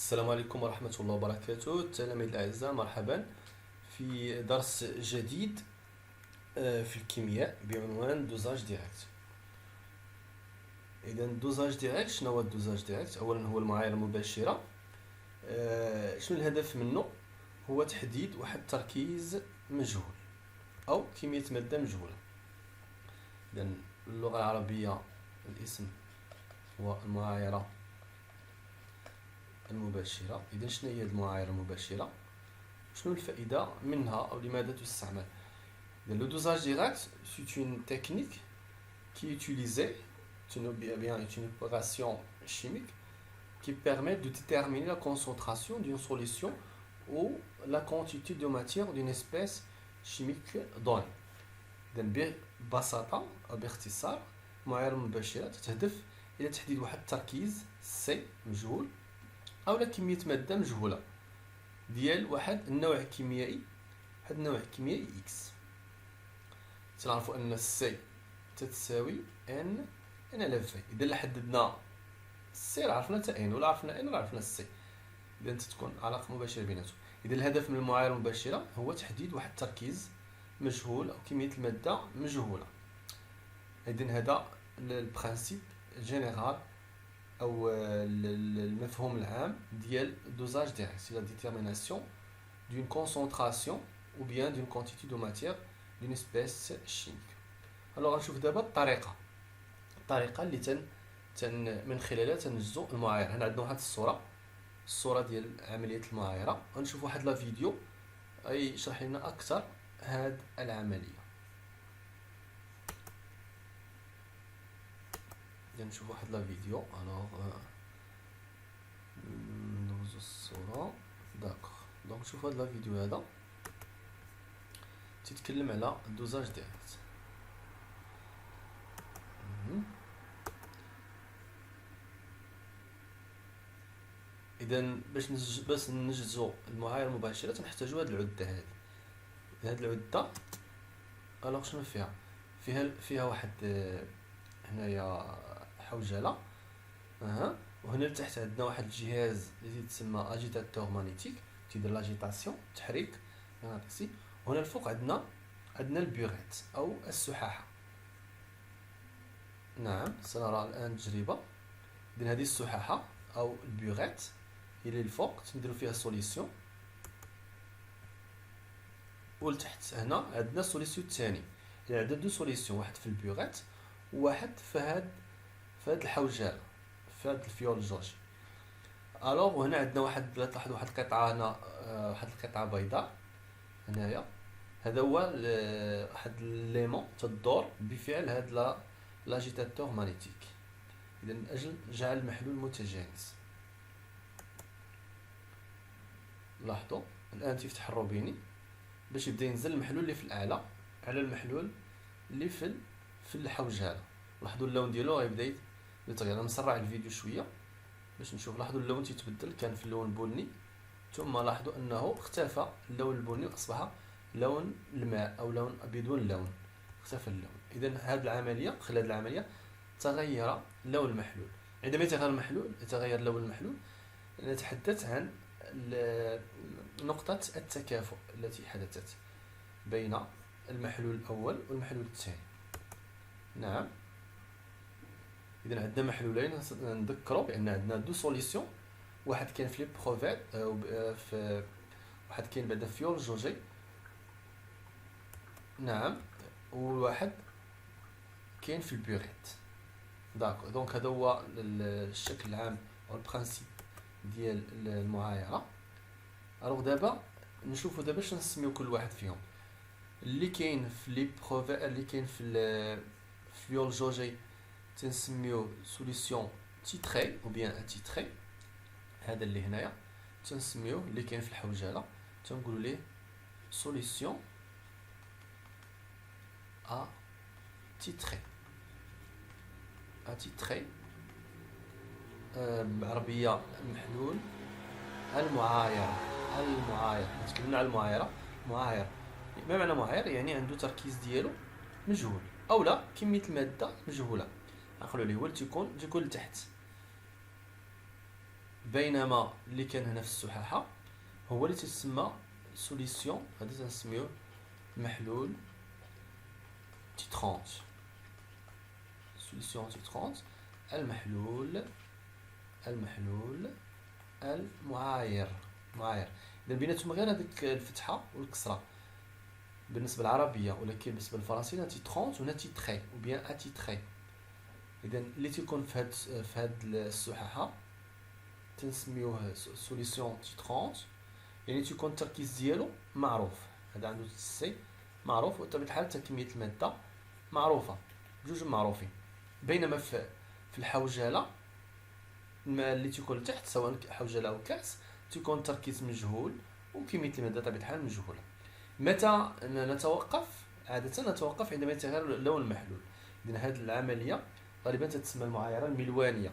السلام عليكم ورحمة الله وبركاته. التلاميذ الأعزاء، مرحبا في درس جديد في الكيمياء بعنوان دوزاج ديريكت. إذا دوزاج ديريكت، شنو هو الدوزاج ديريكت؟ أولا هو المعايرة المباشرة. شنو الهدف منه؟ هو تحديد واحد التركيز مجهول أو كمية مادة مجهولة. إذا اللغة العربية الاسم هو المعايرة المباشرة. إذا شنو هي المعايرة المباشرة؟ شنو الفائدة منها أو لماذا تستعمل؟ Le dosage direct, c'est une technique qui est utilisée, c'est une opération chimique qui permet de déterminer la concentration d'une solution ou la quantité de matière d'une espèce chimique donnée. ببساطة أو باختصار، المعايرة المباشرة تهدف إلى تحديد واحد التركيز C مجهول أو كمية مادة مجهولة ديال واحد النوع الكيميائي، واحد النوع الكيميائي X. تنعرفوا ان سي تتساوي ان على في. اذا حددنا سي راه عرفنا حتى ان، ولا عرفنا ان راه عرفنا سي، اذا تتكون علاقه مباشره بيناتهم. اذا الهدف من المعايره المباشره هو تحديد واحد التركيز مجهول او كميه الماده مجهوله. اذا هذا البرانسيب جينيرال او المفهوم العام ديال دوزاج ديريكت، سي لا ديتيرميناسيون دون كونسونطراسيون ou bien d'une quantité de matière d'une espèce chimique. alors غنشوف دابا الطريقه اللي من خلالها تنجزو المعايره. هنا عندنا واحد الصوره ديال عمليه المعايره، غنشوف واحد لا فيديو اي يشرح لنا اكثر هاد العمليه. نشوف واحد لا فيديو. ندوزو الصوره. داكوغ، دونك نشوف هاد لا فيديو هذا تتكلم على الدوزاج ديريكت. اذا باش ننجزو المعايره المباشره تنحتاجو هاد العده هادي. هاد العده الوغ شنو فيها واحد هنايا حوجله، وهنا لتحت عندنا واحد الجهاز اللي تسمى اجيتاتور مانيتيك، تيدير لاجيتاسيون، تحريك مغناطيسي. وهنا الفوق عندنا البيغيت او السحاحه. نعم، سنرى الان تجربه. اذا هذه السحاحه او البيغيت الى الفوق تنديرو فيها سوليسيون، ولتحت هنا عندنا السوليسيون الثاني. يعني عندنا دو سوليسيون، واحد في البيغيت وواحد في هاد الحوجاله، في هاد الفيول الجوجي. الوغ وهنا عندنا تلاحظوا واحد القطعه هنا، واحد القطعه بيضاء هنايا. هذا هو واحد ليمون تدور بفعل هاد لاجيتاتور مانيتيك، اذا من اجل جعل المحلول متجانس. لاحظوا الان تيفتح الروبيني باش يبدا ينزل المحلول اللي في الاعلى على المحلول اللي في الحوجاله. لاحظوا اللون ديالو غيبدا يتغير. نسرع الفيديو شويه باش نشوف. لاحظوا اللون تيتبدل، كان في اللون البني ثم لاحظوا انه اختفى اللون البني واصبح لون الماء او لون بدون لون، اختفى اللون. اذا هذه العمليه، خلال هذه العمليه تغير لون المحلول. عندما يتغير لون المحلول نتحدث عن نقطة التكافؤ التي حدثت بين المحلول الأول والمحلول الثاني. نعم، إذا عندنا محلولين. نذكروا بأن عندنا دو سوليسيون، واحد كان في بروفيت واحد كاين بعدا فيول جوجي. نعم، وواحد كاين في البيغيت. داكو، دونك هذا هو الشكل العام او البرانسيب ديال المعايره. الوغ دابا نشوفوا دابا باش نسميو كل واحد فيهم. اللي كاين في لي بروفيت، اللي كاين في الفيول جوجي تنسميو سوليسيون تيتري او بيان اتيتري. هذا اللي هنايا تنسميوه اللي كاين في الحوجاله تنقولوا ليه سوليسيون اتيتري. اتيتري بالعربيه المحلول المعايره. نتكلمنا على المعايره. معاير، ما معنى معاير؟ يعني عنده تركيز ديالو مجهول او لا كميه الماده مجهوله. نقولوا ليه هو تيكون لتحت. بينما اللي كان هنا في السحاحه هو اللي تسمى سوليسيون، هذا تنسميوه محلول تيترونت. سوليسيون تيترونت المحلول المعاير. اذا بيناتهم غير هذيك الفتحه والكسره بالنسبه للعربيه، ولكن بالنسبه للفرنسيه تيترونت وهنا تيتري او بيان اتيتري. اذا اللي تيكون في هاد السحاحه تنسميوه سوليسيون تيترونت، يعني تيكون التركيز ديالو معروف، هذا عنده سي معروف، وبطبيعه الحال حتى كميه الماده معروفه، بجوج معروفين. بينما في الحوجله الماء اللي تيكون لتحت سواء حوجله او كاس تيكون التركيز مجهول وكميه الماده بطبيعه الحال مجهوله. متى نتوقف؟ عاده نتوقف عندما يتغير لون المحلول. اذا هذه العمليه غالبا تتسمى المعايره الملوانيه،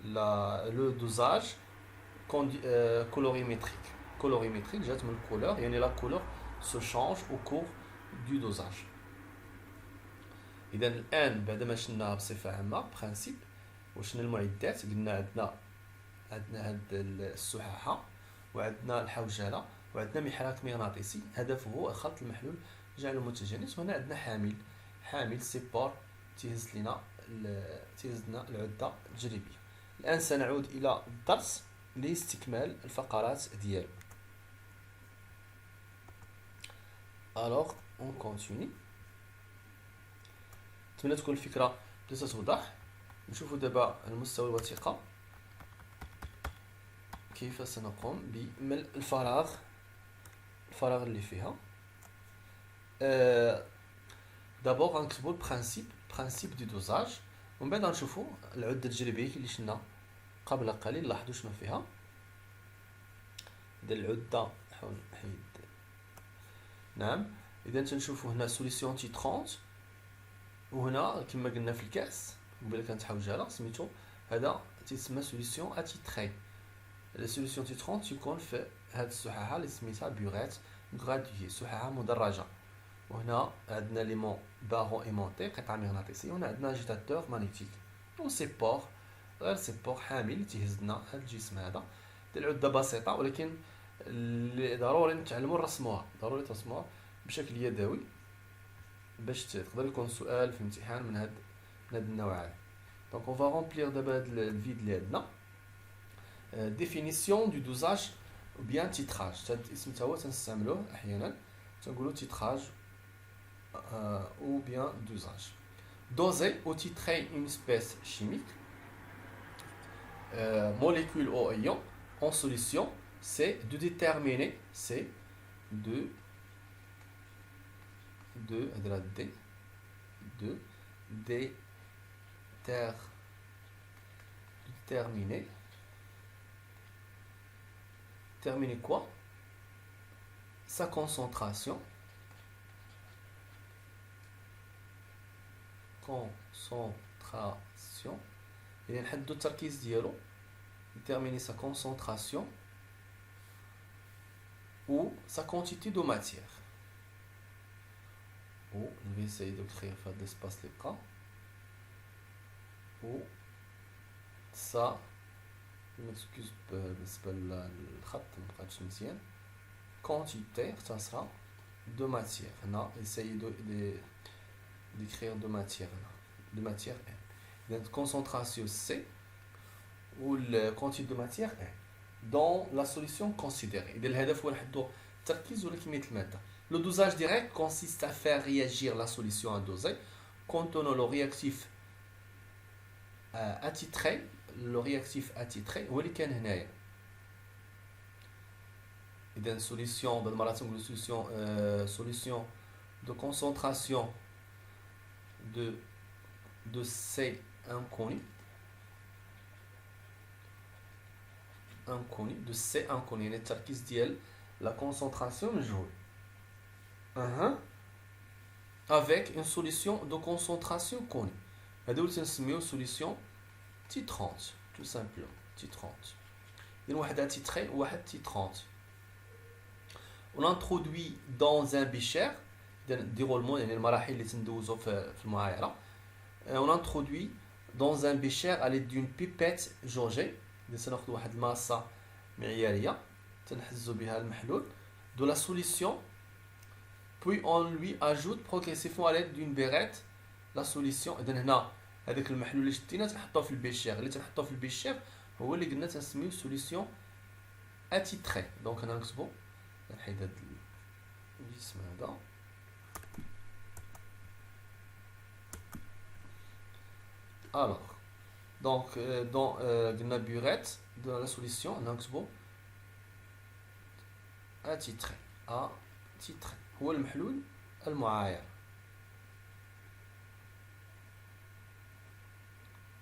لو دوزاج colorimétrique جات من الكولور، يعني لا كولور سو شانج او كور دو دوزاج. اذا الان بعد ما شفنا بصفه عامه برانسيب وشنا المعدات، قلنا عندنا هاد السحاحه وعندنا الحوجله وعندنا محرك مغناطيسي هدفه هو خلط المحلول جعله متجانس. وهنا عندنا حامل سيبار تيهز لنا العده التجريبيه. الان سنعود الى الدرس لاستكمال الفقرات ديالو. alors on continue. نتمنى تكون الفكره بدات توضح. نشوفوا دابا المستوى الوثيقه كيف سنقوم بملء الفراغ اللي فيها. دابور غنكتبوا البرانسيب دو دوزاج، ومن بعد غنشوفوا العده التجريبيه اللي شفنا قبل قليل. لاحظوا شنو فيها. ديال العده نحاول نحيد. نعم، اذا تنشوفوا هنا سوليسيون تي 30، وهنا كما قلنا في الكاس قبل كانت حوجله سميتو هذا تيسمى سوليسيون اتيتري. لا سوليسيون تي 30 تيكون في هذه السحاحه اللي سميتها بيغات غراديي، سحاحه مدرجه. وهنا عندنا ليمون بارون ايمونتي قطعه مغناطيسيه، وهنا عندنا اجيتاتور مانيتيك وسيبور، غير سيبور حامل تيهز لنا هذا الجسم هذا. ديال العده بسيطه، ولكن اللي ضروري نتعلموا نرسموها، ضروري ترسموها بشكل يدوي باش تقدر يكون سؤال في الامتحان من هذا النوع هذا. دونك اون فا رومبلير دابا هذا الفيد اللي عندنا. ديفينيسيون دو دوزاج ou bien titrage. هذا الاسم تا هو تنستعملوه احيانا، تنقولوا titrage ou bien dosage. Doser ou titrer une espèce chimique, molécule ou ion en solution, c'est de déterminer, déterminer quoi? Sa concentration, et نحددو التركيز ديالو. déterminer sa concentration ou sa quantité de matière. Ou je vais essayer de créer l'espace libre. Ou ça, je m'excuse بالنسبة للخط مبقاتش مزيان. quantité ça sera de matière. هنا essayer d'écrire de matière là. De matière N. Donc concentration C ou la quantité de matière N dans la solution considérée. إذا الهدف هو نحددو التركيز ولا كمية المادة. Le dosage direct consiste à faire réagir la solution à doser contenant le réactif attitré. Le réactif attitré هو اللي كان هنايا. إذا solution بعض المرات نقولو solution de concentration de C inconnu, de C inconnu, يعني التركيز ديال la concentration مجهول. Avec une solution de concentration connue. هذا اللي تنسميو solution T30 tout simplement T30. إذا واحد T30 وواحد T30. On introduit dans un bécher, déroulement يعني المراحل اللي تندوزو في المعايرة. On introduit dans un bécher à l'aide d'une pipette jaugée إذا سنأخذ واحد الماسة معيارية تنحزو بها المحلول de la solution puis on lui ajoute progressivement à l'aide d'une barrette la solution. إذا هنا هذاك المحلول اللي شدينا تنحطوه في البيشير، اللي تنحطوه في البيشير هو اللي قلنا تنسميوه سوليسيون اتيتري. دونك انا نكتبو نحيد هاد الجسم هذا alors donc dans قلنا burette de la solution انا نكتبو اتيتري اتيتري هو المحلول المعاير.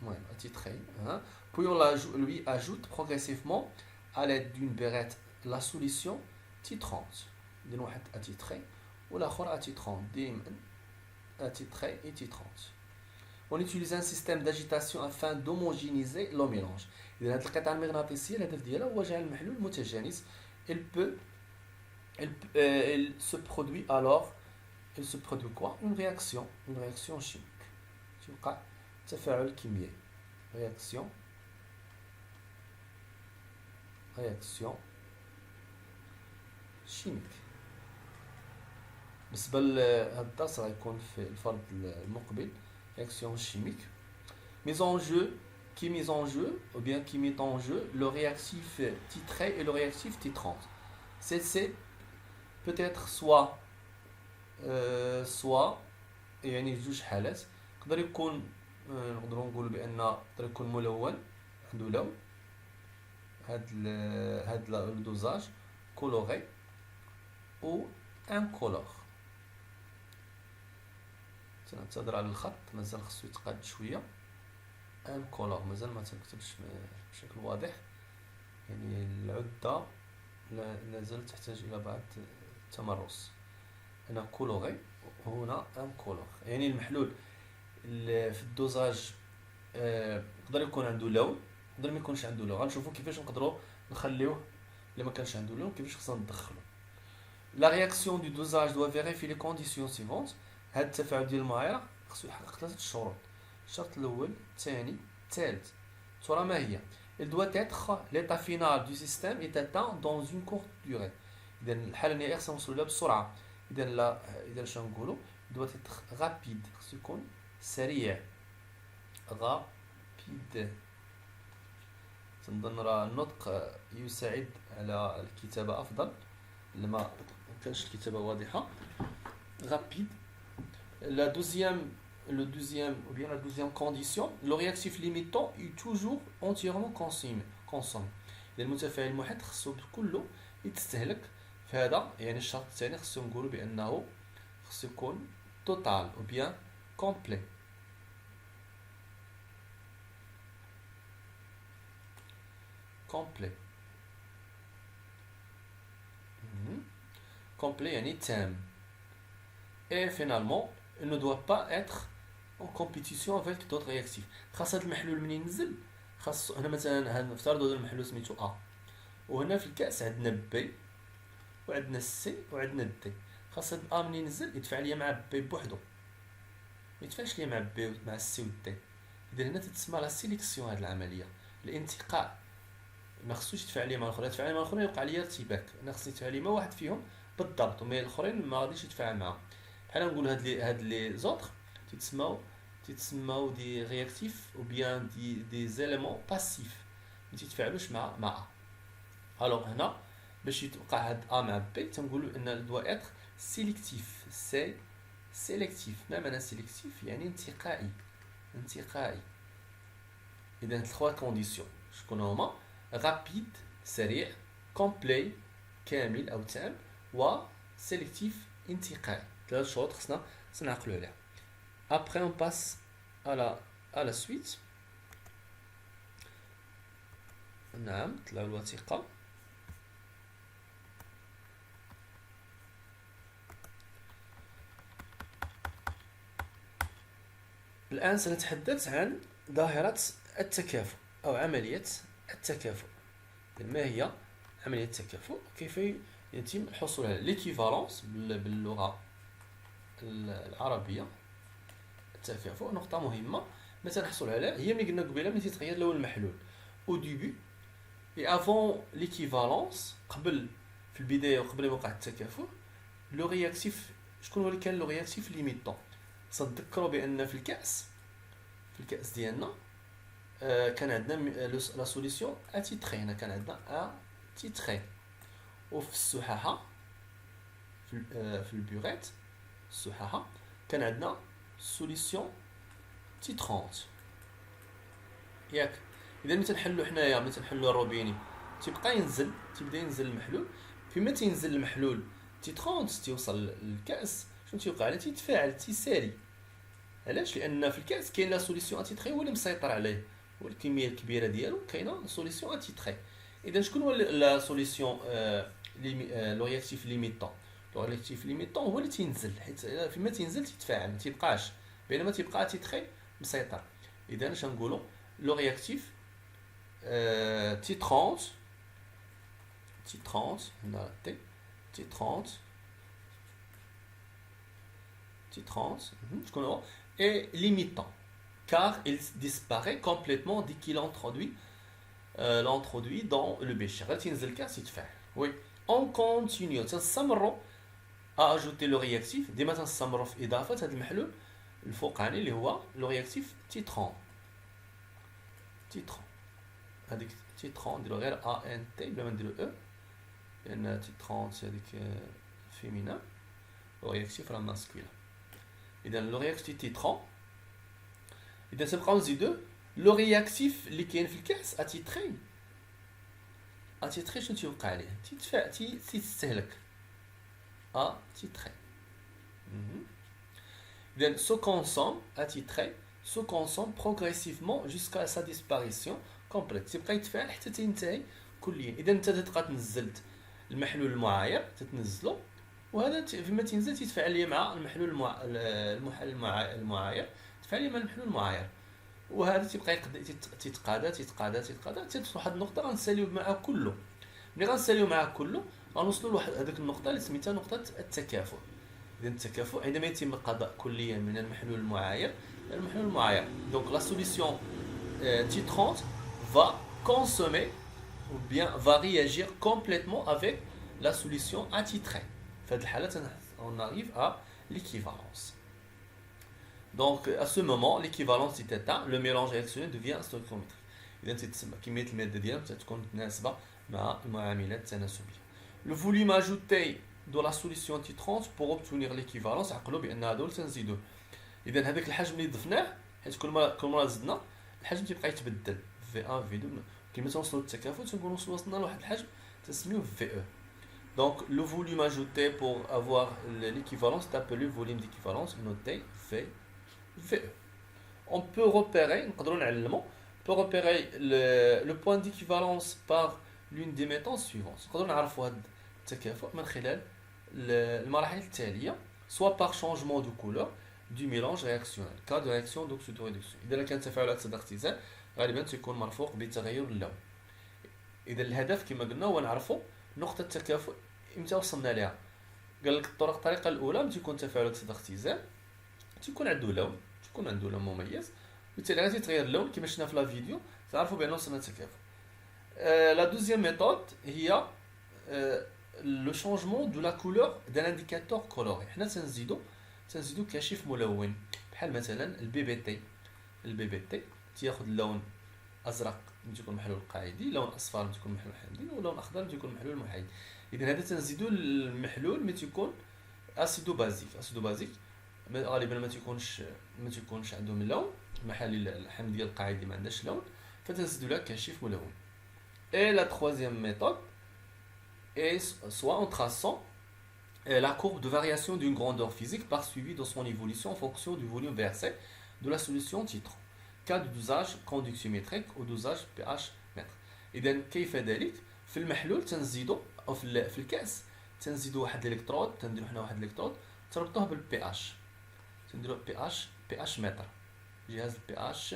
Ouais, attitré. Hein. Puis on lui ajoute progressivement à l'aide d'une barrette la solution titrante. دير واحد attitré والآخر attitrant. ديما attitré et titrante. On utilise un système d'agitation afin d'homogénéiser le mélange. إذا هذه القطعة المغناطيسية الهدف ديالها هو جعل المحلول متجانس. Il se produit alors quoi? Une réaction chimique. توقع تفاعل كيميائي. réaction chimique. بالنسبة لهذا الدرس غيكون في الفرد المقبل réaction chimique. Mise en jeu ou bien qui met en jeu le réactif titré et le réactif titrant. C'est peut-être soit يعني جوج حالات. يقدر يكون نقدروا نقولوا بان يقدر يكون ملون عنده لون هاد الدوزاج كولوري او ان كولور. تنعتذر على الخط مازال خصو يتقاد شويه. ان كولور مازال ما تنكتبش بشكل واضح يعني العده لازال تحتاج الى بعض التمرس. هنا كولوري وهنا ان كولور يعني المحلول في الدوزاج يقدر يكون عنده لون يقدر ما يكونش عنده لون. غنشوفوا كيفاش نقدروا نخليوه الا ما كانش عنده لون كيفاش خصنا ندخلو. لا رياكسيون دو دوزاج دو فيريفي لي كونديسيون سيفونت. هاد التفاعل ديال المعايره خصو يحقق ثلاثه الشروط. الشرط الاول الثاني الثالث ترى ما هي. il doit être l'état final du système est atteint dans une courte durée. اذا الحاله النهائيه خصنا نوصلوا لها بسرعه. اذا شنو نقولوا doit être rapide خصو يكون سريع rapide. تنظن راه النطق يساعد على الكتابة أفضل لما كانش الكتابة واضحة. rapide. Le deuxième ou bien la deuxième condition le réactif limitant est toujours entièrement consommé. المتفاعل المحيط خصو كله يتستهلك. فهذا يعني الشرط الثاني خصو نقولوا بأنه خصو يكون total ou bien complet. complet يعني تام. et finalement il ne doit pas être en compétition avec d'autres réactifs. خاص هذا المحلول منين ينزل خاص هنا مثلا نفترضوا هذا المحلول سميتو A وهنا في الكأس عندنا B وعندنا C وعندنا D. خاص هاد A منين ينزل يتفاعل ليا مع B بوحدو ما يتفاعلش ليا مع B مع C و D. إذا هنا تتسمى لا سيليكسيون. هاد العملية الانتقاء ما خصوش يتفاعل لي مع الاخرين. يتفاعل مع الاخرين يوقع لي ارتباك. انا خصني يتفاعل لي مع واحد فيهم بالضبط ومن الاخرين ما غاديش يتفاعل معاهم. بحال نقول هاد لي زوطر تيتسماو دي رياكتيف او بيان دي زيليمون باسيف ما تيتفاعلوش مع الوغ هنا باش يتوقع هاد ا مع بي تنقولوا ان دو اتر سيليكتيف. سيليكتيف ما معنى سيليكتيف يعني انتقائي. اذا هاد الخوا كونديسيون شكون هما؟ rapide سريع complet كامل او تام و sélectif انتقائي. ثلاث شروط خصنا نعقلوا عليها. après on passe à la suite. نعم طلعوا الوثيقة. الآن سنتحدث عن ظاهرة التكافؤ أو عملية التكافؤ. ما هي عملية التكافؤ؟ كيف يتم الحصول على ليكيفالونس باللغة العربية. التكافؤ نقطة مهمة متى نحصل عليه هي ملي قلنا قبيله ملي تيتغير لون المحلول. او ديبي Et avant l'équivalence قبل في البداية وقبل ما يوقع التكافؤ لو رياكتيف شكون هو اللي كان لو رياكتيف ليميتون تذكروا بأن في الكأس ديالنا كان عندنا لا سوليسيون اتيتري هنا كان عندنا اتيتري وفي السحاحة في البيغيت السحاحة كان عندنا سوليسيون تي 30 ياك اذا ملي تنحلو حنايا ملي تنحلو الروبيني تيبدا ينزل المحلول فيما تينزل المحلول تي 30 تيوصل للكاس شنو تيوقع عليه تيتفاعل تيسالي علاش لان في الكاس كاين لا سوليسيون اتيتري هو اللي مسيطر عليه والكميه الكبيره ديالو كاينه سوليسيون اتيتري اذا شكون هو لا سوليسيون لو رياكتيف ليميتون لو رياكتيف ليميتون هو اللي تينزل حيت فيما تينزل تيتفاعل ما تيبقاش بينما تيبقى تيتري مسيطر اذا اش نقولوا لو رياكتيف تي 30 هنا تي 30 شكون هو et limitant car il disparaît complètement dès qu'il l'introduit dans le bécher. Oui. On continue. تنستمروا à ajouter le réactif. ديما تنستمروا في إضافة هذا المحلول الفوقاني اللي هو le réactif تيترون. هذيك تيترون نديرو غير ANT بلا ما نديرو E لأن تيترون هذيك فيمينا le réactif راه ماسكولين. إذا لو رياكتيف تيترون إذا تبقاو نزيدو لو رياكتيف اللي كاين في الكأس اتيتري شنو تيوقع عليه تيستهلك اتيتري إذا سو كونسوم اتيتري سو كونسوم بروغريسيفمون جوسكا سا ديسباريسيون كومبليت تيبقى يتفاعل حتى تينتهي كليا إذا انت تبقى تنزلت المحلول المعاير تتنزلو وهذا فيما تنزل تتفاعل لي مع المحلول المعاير تفاعل لي مع المحلول المعاير وهذا تيبقى تيتقادى توصل واحد النقطه غنساليو معاه كله ملي غنساليو معاه كله غنوصلوا لواحد هذيك النقطه اللي سميتها نقطه التكافؤ. اذا التكافؤ عندما يتم القضاء كليا من المحلول المعاير الى المحلول المعاير دونك لا سوليسيون تي 30 va consommer ou bien va réagir complètement avec la solution attitrée. Fait de la on arrive à l'équivalence. Donc à ce moment l'équivalence est atteinte, le mélange réactionnel devient stoichiométrique. إذا تتسمى كمية المادة ديالها تكون متناسبة مع المعاملات التناسبية. Le volume ajouté de la solution T30 pour obtenir l'équivalence عقلوا بأن هذول تنزيدوه. إذا هذاك الحجم اللي ضفناه حيت كل مرة زدنا الحجم تيبقى يتبدل V1 V2 كيما توصلوا للتكافؤ تنقولوا وصلنا لواحد الحجم تسميوه VE. Donc le volume ajouté pour avoir l'équivalence est appelé volume d'équivalence noté VE. On peut repérer le point d'équivalence par l'une des méthodes suivantes. نقدروا نعرفوا هذا التكافؤ من خلال المراحل التالية soit par changement de couleur du mélange réactionnel cas de réaction d'oxydoréduction. إذا كان تفاعل أكسدة اختزال غالبا تكون مرفوق بتغير اللون. إذا الهدف كما قلنا هو نعرفوا نقطة التكافؤ امتى وصلنا لها. قال لك الطريقة الأولى ملي تيكون تفاعل أكسدة اختزال تيكون عنده لون مميز بالتالي غادي يتغير اللون كما شفنا في لا فيديو تعرفوا بأنه وصلنا للتكافؤ. لا دوزيام ميثود هي لو شونجمون دو لا كولور دان انديكاتور كولوري. حنا تنزيدو كشف ملون بحال مثلا البي بي تي تياخذ اللون ازرق ملي تيكون محلول قاعدي، لون اصفر ملي تيكون محلول حامضي، ولون اخضر ملي تيكون محلول محايد. اذا هذا تنزيدو المحلول ملي تيكون اسيدو بازيك غالبا ما تيكونش عندهم اللون المحاليل الحمضيه القاعدي ما عندهاش لون فتنزيدو لها كشف ملون. Et la troisième méthode est soit en traçant la courbe de variation d'une grandeur physique par suivi de son évolution en fonction du volume versé de la solution titre. Cas de dosage conductiométrique ou dosage pH mètre. إذا كيف ذلك؟ في المحلول تنزيدو أو في الكأس تنزيدو واحد الإلكترود، تنديرو حنا واحد الإلكترود تربطوه بالبي اش، تنديرو بي اش متر، جهاز البي اش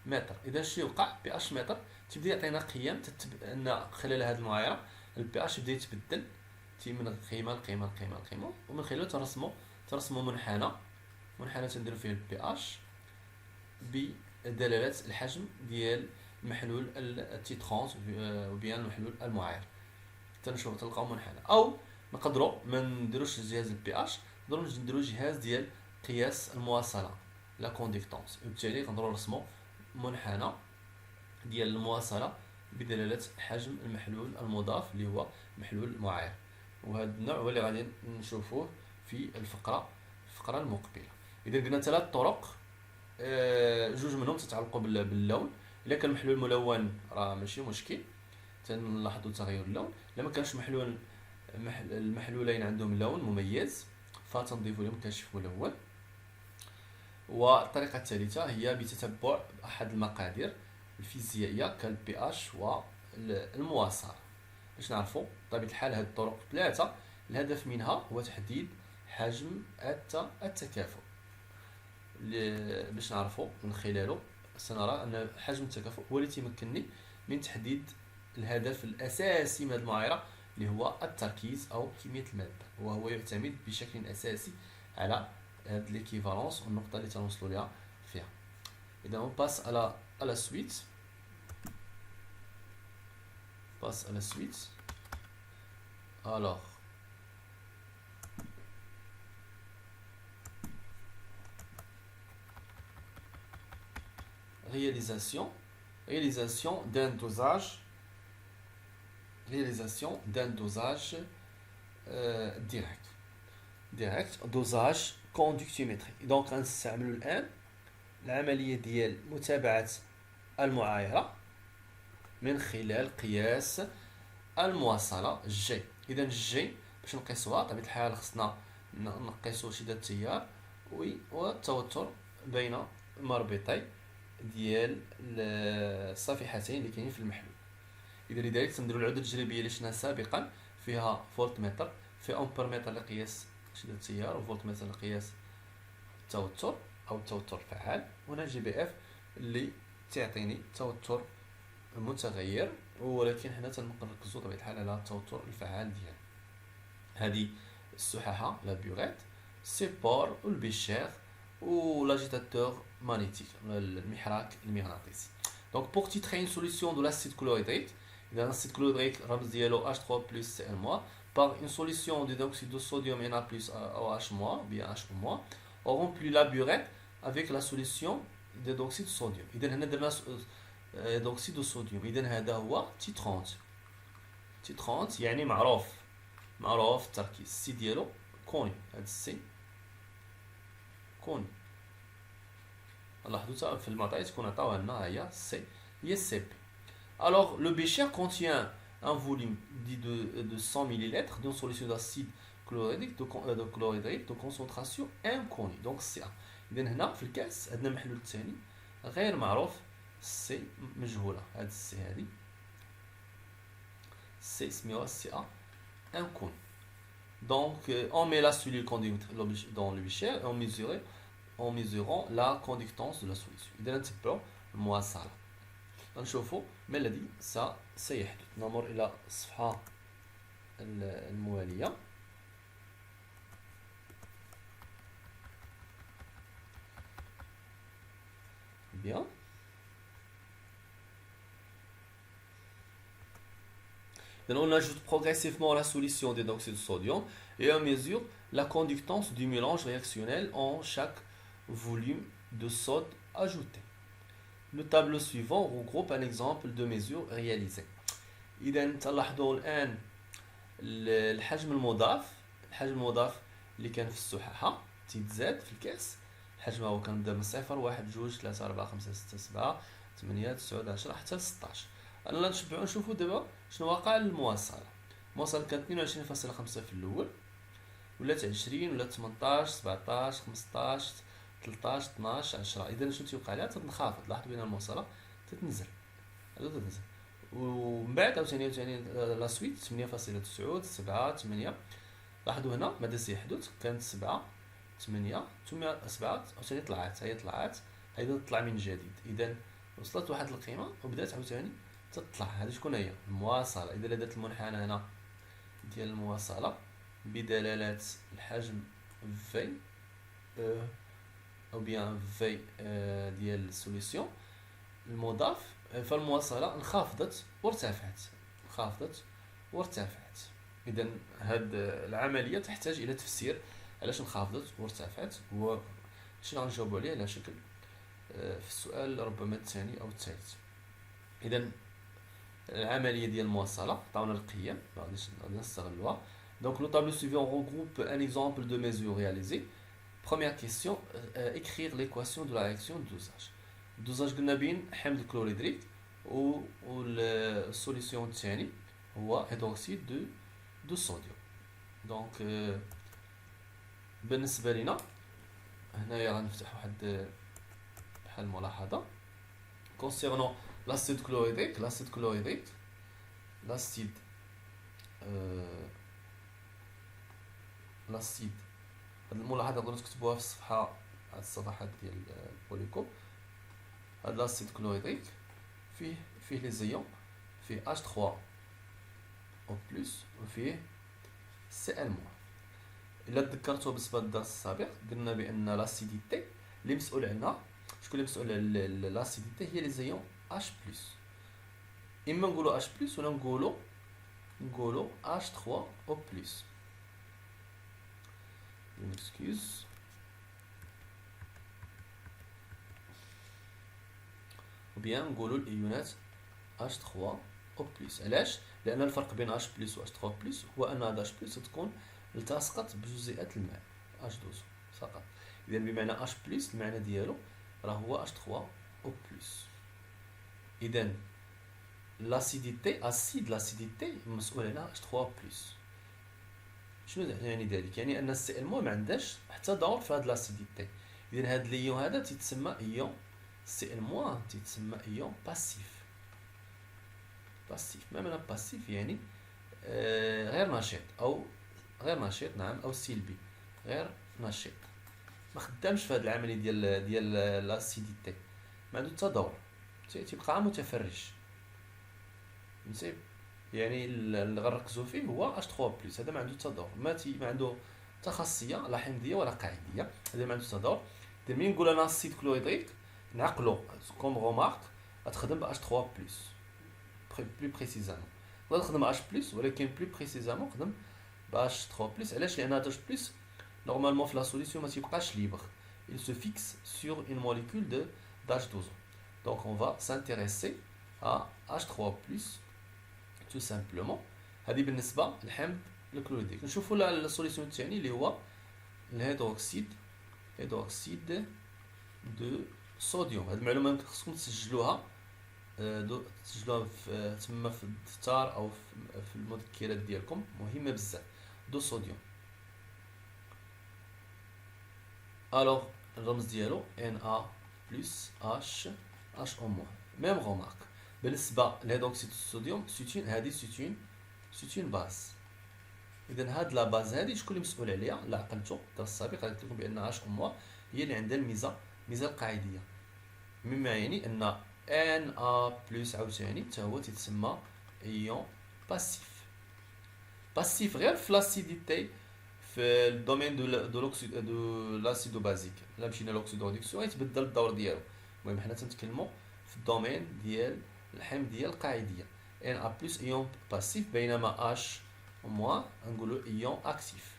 متر. إذا شنو يوقع؟ بي اش متر تبدا يعطينا قيم ان خلال هذه المعايره البي اش يبدا يتبدل من قيمه لقيمه ومن خلاله ترسموا منحنى تنديروا فيه البي اش بدلاله الحجم ديال المحلول تي 30 وبيان المحلول المعاير. تنشوف تلقاو منحنى، او نقدروا ما نديروش جهاز البي اش، نقدروا نديروا جهاز ديال قياس المواصله لا كونديكتونس، وبالتالي نقدروا نرسموا منحنى ديال المواصله بدلاله حجم المحلول المضاف اللي هو محلول معاير. وهذا النوع هو اللي غادي نشوفوه في الفقره المقبله. اذا قلنا ثلاث طرق، جوج منهم تتعلقوا باللون. الا كان محلول ملون راه ماشي مشكل، تنلاحظوا تغير اللون. الا ما كانش المحلولين عندهم لون مميز فتنضيف لهم كاشف ملون. والطريقه الثالثه هي بتتبع احد المقادير الفيزيائيه كالبي اش والمواصله. باش نعرفوا بطبيعه الحال هذه الطرق ثلاثه الهدف منها هو تحديد حجم التكافؤ، باش نعرفوا من خلاله سنرى ان حجم التكافؤ هو اللي تيمكنني من تحديد الهدف الاساسي من هذه المعايره اللي هو التركيز او كميه الماده، وهو يعتمد بشكل اساسي على هاد ليكيفالونس والنقطه اللي تنوصلوا لها فيها. اذا on passe à la suite. Alors réalisation d'un dosage direct dosage conductiométrique. donc غنستعملوا الان العمليه ديال متابعه المعايره من خلال قياس المواصله جي. اذا جي باش نقيسوها بطبيعه الحال خصنا نقيسوا شده التيار والتوتر بين مربطي ديال الصفيحتين اللي كاينين في المحلول. اذا لذلك تنديروا العدة التجريبيه اللي شفنا سابقا فيها فولتمتر، في امبرمتر لقياس شده التيار وفولتمتر لقياس التوتر او التوتر الفعال، وهنا جي بي اف اللي تعطيني توتر متغير، ولكن حنا تنركزوا بطبيعه الحال على التوتر الفعال ديالو. هذه السحاحه لا بيغيت سيبور والبيشير والاجيتاتور magnétique المحراك المغناطيسي. donc pour titrer une solution de l'acide chlorhydrique، اذا l'acide chlorhydrique الرمز ديالو H3 plus Cl- par une solution d'hydroxyde de sodium Na plus OH- bien H- on remplit la burette avec la solution d'hydroxyde de sodium. اذا هنا درنا hydroxyde de sodium، اذا هذا هو T30. T30 يعني معروف التركيز، السي ديالو كوني، هذا السي كوني. لاحظوا في المعطيات تكون عطاوها لنا هي سي هي سي بي. alors le bécher contient un volume dit de 100 ml d'une solution d'acide chlorhydrique de concentration inconnue donc CA. اذا هنا في الكاس عندنا المحلول الثاني غير معروف، سي مجهوله، هذه السي هذه سي سميوها سي ا انكوني. donc on met la cellule conductrice dans le bécher et en mesurant la conductance de la solution. إذا نتبعوا المواصلة نشوفوا ما الذي سيحدث. نمر إلى الصفحة الموالية. bien on ajoute progressivement la solution d'hydroxyde de sodium et on mesure la conductance du mélange réactionnel en chaque volume de sode ajouté. Le tableau suivant regroupe un exemple de mesure réalisée. إذا تلاحظوا الآن الحجم المضاف اللي كان في السحاحة تيتزاد في الكاس. حجمها هو كنبدا من 0 1 2 3 4 5 6 7 8 9 10 حتى ل 16. انا نتبعوا نشوفوا دابا شنو واقع للمواصله. المواصله كانت 22.5 في الاول، ولات 20 ولات 18 17 15 13 12 10. اذا شنو تيوقع لها؟ تنخفض. لاحظوا بان المواصله تتنزل ومن بعد عاوتاني لا سويت 8.9 7 8. لاحظوا هنا ماذا سيحدث؟ كانت 7 8 ثم 7 عاوتاني طلعت، هي طلعت ايضا تطلع من جديد. اذا وصلت واحد القيمه وبدات عاوتاني تطلع. هذه شكون هي؟ المواصله. اذا درت المنحنى هنا ديال المواصله بدلاله الحجم في او بيان في ديال السوليسيون المضاف فالمواصلة انخفضت وارتفعت، انخفضت وارتفعت. إذا هاد العملية تحتاج إلى تفسير علاش انخفضت وارتفعت، وشنو غنجاوبو عليه على شكل في السؤال ربما الثاني أو الثالث. إذا العملية ديال المواصلة عطاونا القيم غادي نستغلوها. Donc le tableau suivant regroupe un exemple de mesure réalisée. Première question, écrire l'équation de la réaction de dosage. الدوزاج قلنا بين حمض الكلوريدريك والسوليسيون الثاني هو هيدروكسيد دو صوديوم. دونك بالنسبة لنا هنايا غنفتح واحد بحال الملاحظة concernant l'acide chlorhydrique. l'acide هاد الملاحظة تقدروا تكتبوها في الصفحة، هاد الصفحات ديال البوليكو. هاد لاسيد كلوريدريك فيه لي زيون، فيه H3 او بلس وفيه Cl-. الا تذكرتوا بالنسبه للدرس السابق قلنا بان لاسيديتي اللي مسؤول عنها، شكون اللي مسؤول على لاسيديتي؟ هي لي زيون H+. اما نقولوا H+ ولا نقولوا H3 او بلس. excuse وبيان نقولوا الايونات H3 او بلس. علاش؟ لان الفرق بين H+ و H3 بلس هو ان هذا H+ تكون التصقت بجزيئات الماء H2 فقط. اذا بمعنى H+ المعنى ديالو راه هو H3 او بلس. اذا لاسيديتي لاسيديتي مسؤول على H3 بلس. شنو يعني ذلك؟ يعني ان السي ال ما عندهاش حتى دور في هاد لاسيديتي. اذا هاد ليون هذا تيتسمى ايون سي ال تيتسمى ايون باسيف. ما معنى باسيف؟ يعني غير نشيط او غير نشيط، نعم، او سلبي غير نشيط، ما خدامش في هاد العمليه ديال لاسيديتي، ما عنده حتى دور، تيبقى متفرج. فهمتي؟ يعني اللي غنركزوا فيه هو H3 بلس، هذا ما عنده حتى دور، ما عنده حتى خاصيه لا حمضيه ولا قاعديه، هذا ما عنده حتى دور. اذا ملي نقول انا اسيد كلوريدريك نعقلوا كوم رومارك غتخدم ب H3 بلس بلو بريسيزامون، نقدر نخدم H بلس ولكن بلو بريسيزامون نخدم ب H3 بلس. علاش؟ لان H بلس نورمالمون في لا سوليسيون ما تيبقاش ليبر، il se fixe sur une molécule de d'H12. Donc on va s'intéresser à H3 plus tout simplement. هذه بالنسبه للحمض الكلوريدريك. نشوفوا السوليسيون الثاني اللي هو الهيدروكسيد دو صوديوم. هذه المعلومه خصكم تسجلوها، تسجلوها تما في الدفتر او في المذكرات ديالكم، مهمه بزاف. دو صوديوم. الوغ الرمز ديالو Na+H ميم رومارك. بالنسبه لهيدروكسيد الصوديوم هذه سيتين باز. اذا هاد لا باز هذه شكون اللي مسؤول عليها؟ لا عقلتو الدرس السابق قلت لكم بان H هي اللي عندها الميزه القاعديه، مما يعني ان Na+ عاوتاني حتى هو تيتسمى ايون باسيف غير في لاسيديتي في الدومين دو لاسيدو بازيك. الا مشينا لوكسيدو ريدكسيون يتبدل الدور ديالو. المهم حنا تنتكلموا في الدومين ديال الحمضيه القاعديه Na+ ايون باسيف، بينما H- نقولوا ايون اكتيف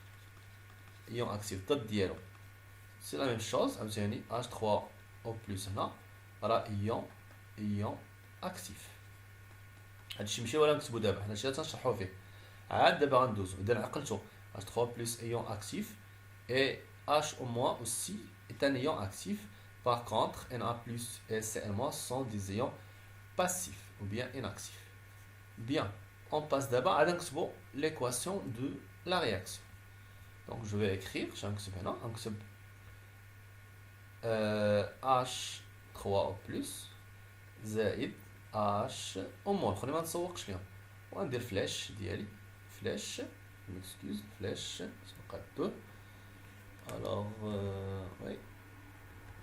الضد ديالو سي لا ميم شوز. عاوتاني H3 او بلس هنا راه ايون اكتيف. هادشي ماشي ولا نكتبو دابا، حنا شي تنشرحو فيه عاد دابا غندوزو. اذا عقلتو H3 plus ion actif et H aussi est un ion actif. Par contre, Na+ et Cl- sont des ions passifs ou bien inactifs. Bien, on passe d'abord à l'équation de la réaction. Donc je vais écrire, j'ai un H3O plus زائد H خلينا ما نسوقش ليهم وندير فلاش ديالي فلاش m'excuse, flèche sur le cadre. Alors, oui,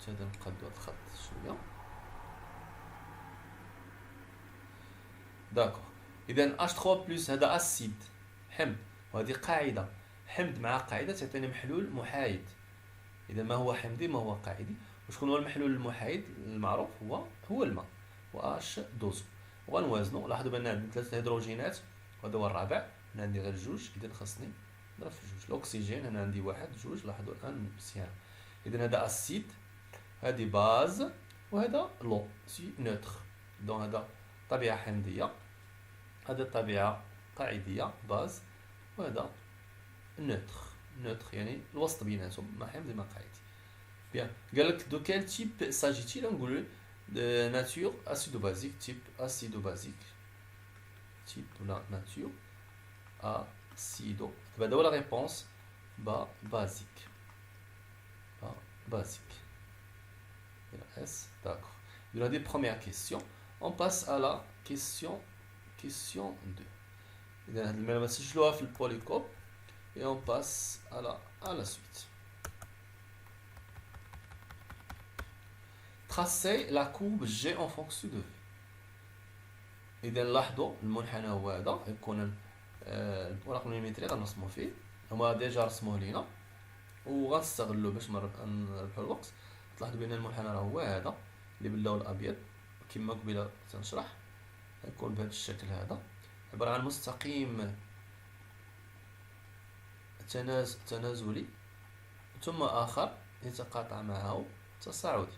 tu as dans le cadre de خط شوية. داكور. إذا H3 بلس هذا أسيد حمض، وهذه قاعدة. حمض مع قاعدة تعطيني محلول محايد. إذا ما هو حمضي ما هو قاعدي. وشكون هو المحلول المحايد المعروف؟ هو الماء. و اش دوزو. وغنوازنو. لاحظوا بان عندنا 3 هيدروجينات وهذا هو الرابع. انا عندي غير جوج، اذا خاصني نضرب في جوج. الاكسجين هنا عندي واحد جوج. لاحظوا الان مزيان. اذا هذا اسيد، هذه باز، وهذا لو سي نوتر. دونك هذا طبيعه حمضيه، هذه الطبيعه قاعديه باز، وهذا نوتر. نوتر يعني الوسط بيناتهم، ما حمضي ما قاعدي. بيان. قال لك دو كال تيب ساجيتي، نقولوا ناتور اسيدو بازيك، تيب اسيدو بازيك، تيب ولا ناتور اسيدو. دابا ولا ريبونس بازيك، basique. S, d'accord. De la première question, on passe à la question 2. إذا هاد المعلومات سجلوها في البوليكوب et on passe à la suite. Tracez la courbe G en fonction de V. إذا لاحظوا المنحنى هو هذا، يكون الورق المليمتري غنرسمو فيه، هما ديجا رسموه لينا وغنستغلو باش نربحو الوقت. تلاحظوا بان المنحنى راه هو هذا اللي باللون الابيض كما قبيله تنشرح، يكون بهذا الشكل. هذا عباره عن مستقيم تنازلي ثم اخر يتقاطع معه تصاعدي.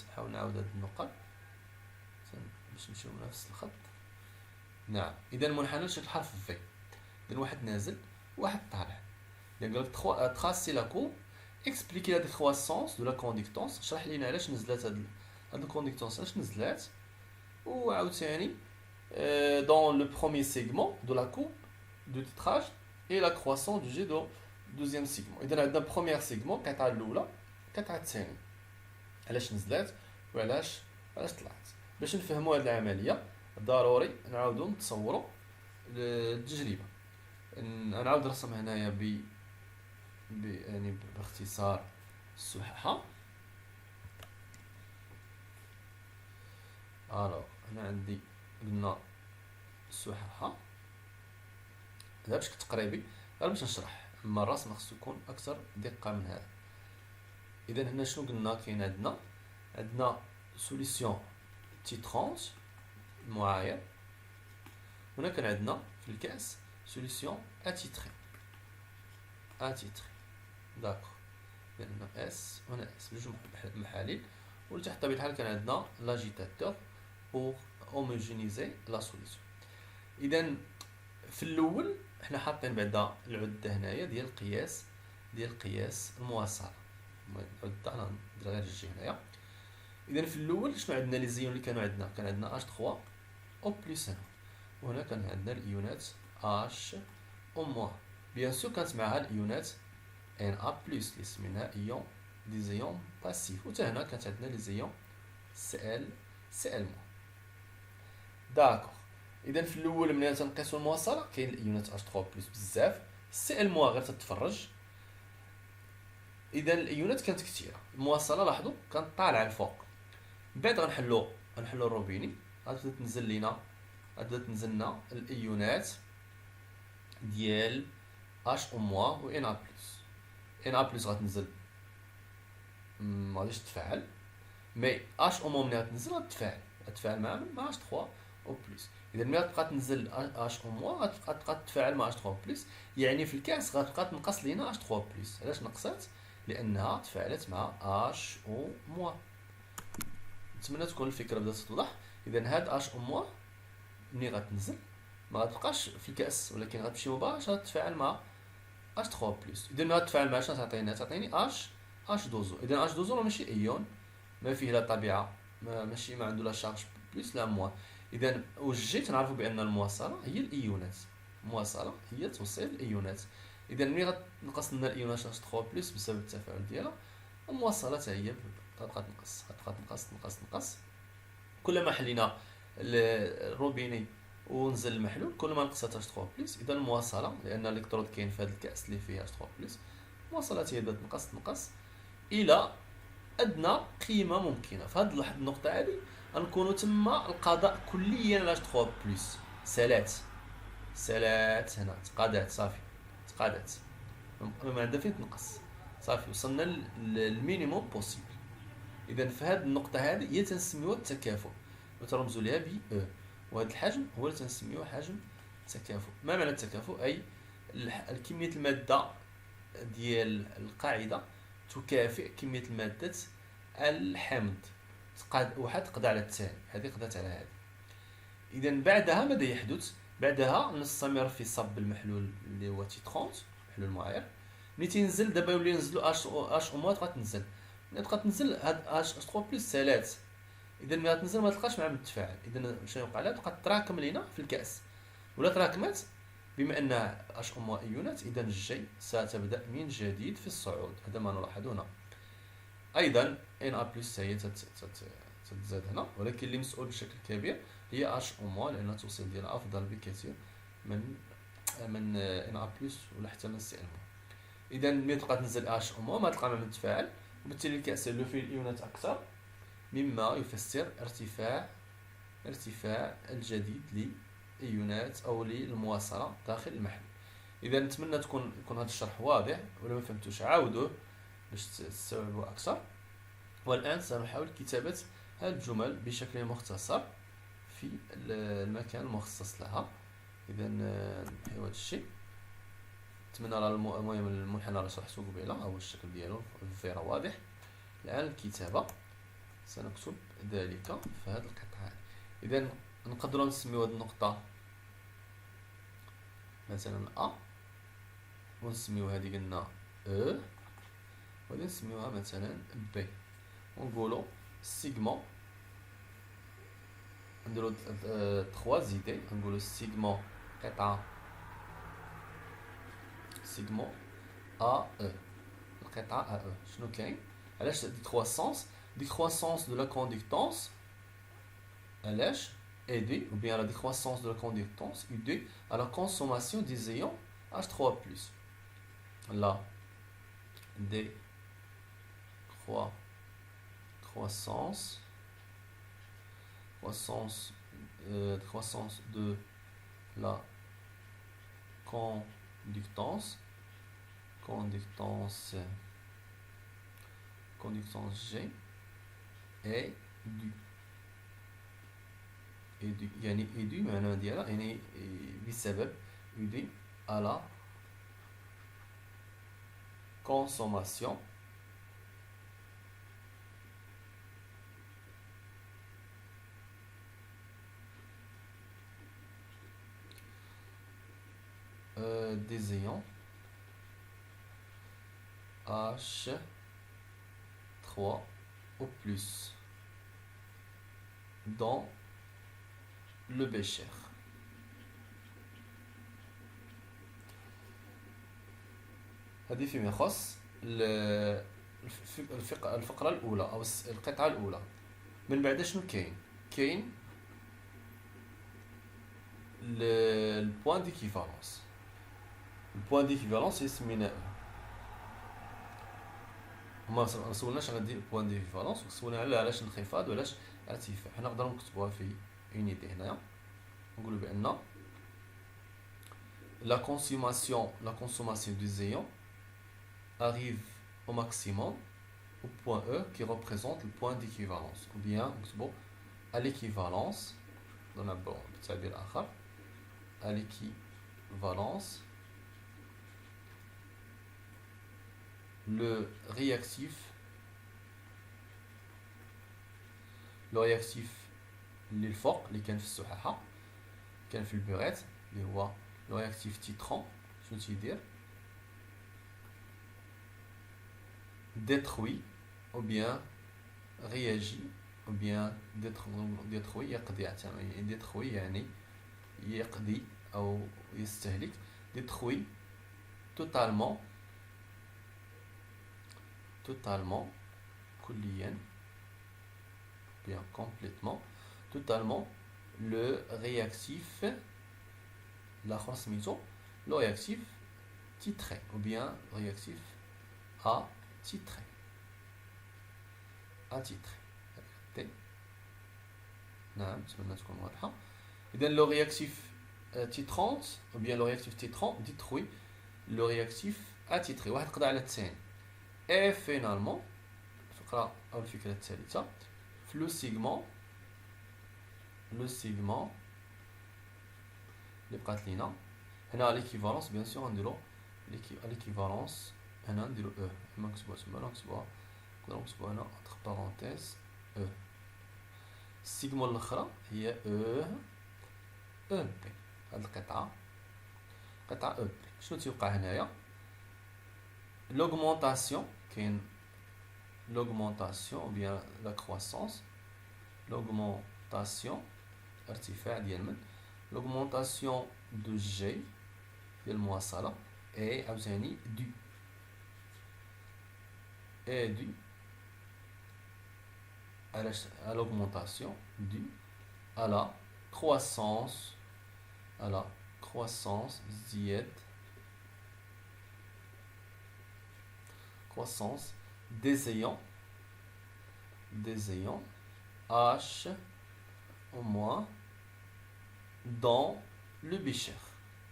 نحاول نعاود هذه النقط باش نمشيو بنفس الخط. نعم. اذا المنحنى شكل حرف في، اذا واحد نازل واحد طالع. يعني قال لك tracer la courbe, expliquer la décroissance de la conductance. شرح لينا علاش نزلات هاد الكوندكتونس، علاش نزلات. وعاوتاني dans le premier segment de la courbe de titrage et la croissance du G de deuxième segment. اذا عندنا premier segment القطعه الاولى، القطعه الثانيه علاش نزلات وعلاش طلعت. باش نفهموا هذه العمليه ضروري نعاودوا نتصوروا التجربه. نعاود نرسم هنايا يعني باختصار السححة. الوغ هنا عندي قلنا السححة هذا بشكل تقريبي غير باش نشرح، اما الرسم خصو يكون اكثر دقة من هذا. اذا هنا شنو قلنا كاين عندنا سوليسيون تيترونج معايير، هنا كان عندنا في الكاس سوليسيون اتيتري. داكوغ. هنا اس وهنا اس بجوج محاليل، ولتحت بطبيعة الحال كان عندنا لاجيتاتور بوغ هوموجينيزي لا سوليسيون. اذا في الاول حنا حاطين بعدا العده هنايا ديال قياس المواصله. العده انا ندير غير الجي هنايا. اذا في الاول شنو عندنا لي زيون اللي كانوا عندنا؟ كان عندنا H3 او بلس 1، وهنا كان عندنا الايونات H او موان. بيان سور كانت معها الايونات Na بلس اللي سميناها ايون دي زيون باسيف، وتا هنا كانت عندنا لي زيون Cl موان. داكوغ. اذا في الاول ملي تنقيسوا المواصله كاين الايونات H3 بلس بزاف، Cl موان غير تتفرج. اذا الايونات كانت كثيره، المواصله لاحظوا كانت طالعه الفوق. من بعد غنحلوا الروبيني، غتبدا تنزل لنا الايونات ديال H او موان و Na بلس. Na بلس غتنزل ما غاديش تتفاعل، مي H او موان ملي غتنزل غتتفاعل مع H3 او بلس. اذا ملي غتبقى تنزل H او موان غتبقى تتفاعل مع H3 بلس، يعني في الكاس غتبقى تنقص لينا H3 بلس. علاش نقصات؟ لانها تفاعلت مع H او موان. نتمنى تكون الفكره بدات توضح. اذا هاد H او موان ملي غتنزل ما غتبقاش في الكاس، ولكن غتمشي مباشره تتفاعل مع H3 بلس. اذا ملي غتفاعل مع شنو تعطيني H دوزو. اذا H دوزو ماشي ايون، ما فيه لا طبيعه، ماشي ما عنده لا شارج بلس لا موان. اذا وجي تنعرفوا بان المواصله هي الايونات، المواصله هي توصيل الايونات. اذا ملي غتنقص لنا الايونات H3 بلس بسبب التفاعل ديالها، المواصله حتى هي غتبقى تنقص. كلما حلينا الروبيني ونزل المحلول كل ما نقصت H3 بلس. اذا المواصله، لان الالكترود كاين في هذا الكاس اللي فيه H3 بلس، المواصله هي بدات تنقص الى ادنى قيمه ممكنه. في هذه النقطه هذه غنكونوا تم القضاء كليا على H3 بلس. سالات هنا تقادات، صافي تقادات، ما عندها فين تنقص، صافي وصلنا للمينيموم بوسيبل. اذا في هذه النقطه هذه هي تنسميوها التكافؤ. وترمزوا لها ب او. وهذا الحجم هو اللي تنسميوه حجم التكافؤ. ما معنى التكافؤ؟ اي كميه الماده ديال القاعده تكافئ كميه الماده الحمض. واحد تقضى على الثاني، هذه قضات على هذه. اذا بعدها ماذا يحدث؟ بعدها نستمر في صب المحلول اللي هو تي 30 محلول معايير. ملي تينزل دابا يولي ينزلوا اش او موان، تبقى تنزل هاد اش 3 بلس 3. اذا ملي تنزل ما تلقاش مع متفاعل، اذا شنو يوقع لها؟ تبقى تراكم لينا في الكاس، ولا تراكمات بما ان اش او موان ايونات، اذا الجي ستبدا من جديد في الصعود. هذا ما نلاحظ هنا. ايضا ان ا بلس هي تتزاد هنا، ولكن اللي مسؤول بشكل كبير هي اش او موان، لان التوصيل ديالها افضل بكثير من ان ا بلس ولا حتى من سي ان. اذا ملي تبقى تنزل اش او موان ما تلقى مع متفاعل، وبالتالي الكاس له فيه الايونات اكثر، مما يفسر ارتفاع الجديد للايونات او للمواصله داخل المحلول. اذا نتمنى يكون هذا الشرح واضح، ولا ما فهمتوش عاودوه باش تستوعبوا اكثر. والان سنحاول كتابه هذه الجمل بشكل مختصر في المكان المخصص لها. اذا نحيو هذا الشيء. نتمنى راه المهم المنحنى راه شرحته قبيله، او الشكل ديالو الفيرا واضح. الان الكتابه سنكتب ذلك في هذه القطعه. اذا نقدروا نسميو هذه النقطه مثلا ا، ونسميو هذه قلنا او، وغادي نسميوها مثلا بي، ونقولوا سيغما. نديرو 3 زيدي، نقولوا سيغما قطعه سيغما ا او، القطعه ا او. شنو كاين؟ علاش دي كرواسونس؟ دي كرواسونس دو لا كونديكتونس علاش est due, ou bien la décroissance de la conductance est due à la consommation des ions H3+. La décroissance de la conductance G est due يعني يدي معنى ديالها يعني بسبب يدي à la consommation des ions H3 ou plus dans le bécher. هذه فيما يخص الفقرة الأولى أو القطعة الأولى. من بعد شنو كاين البوان ديكيفالونس. البوان ديكيفالونس سميناه، ما سولناش على البوان ديكيفالونس، سولنا على علاش انخفاض وعلاش ارتفاع. حنا نقدروا نكتبوها في unité هنايا، نقولوا بأن la consommation des ions arrive au maximum au point E qui représente le point d'équivalence, ou bien à l'équivalence à l'équivalence le réactif اللي الفوق اللي كان في السحاحه كان في البوريت اللي هو لو رياكتيف تيترون. شنو تيدير؟ détruit ou bien réagit ou bien détruit يقضي يعني détruit يعني يقضي أو يستهلك. détruit totalement كليا bien complètement totalement le réactif la transmission le réactif titré ou bien réactif atitré نعم نتمنى تكون واضحة. إذا le réactif titrant ou bien le réactif titrant détruit le réactif atitré. واحد قضى على الثاني. et finalement الفقرة أو الفكرة الثالثة في لو سيغمون le segment اللي بقات لينا هنا l'équivalence bien sûr نديرو l'équivalence هنا نديرو e اما نكتبوها تما ولا نكتبوها نقدرو نكتبوها هنا entre parenthèses e السيغما الاخرى هي e بي هاد القطعه قطعه e بي شنو تيوقع هنايا l'augmentation كاين l'augmentation ou bien la croissance l'augmentation ارتفاع ديال من l'augmentation de G ديال المواصلة est عاوتاني due à l'augmentation due à la croissance ديال croissance des ayants H au moins dans le بيشير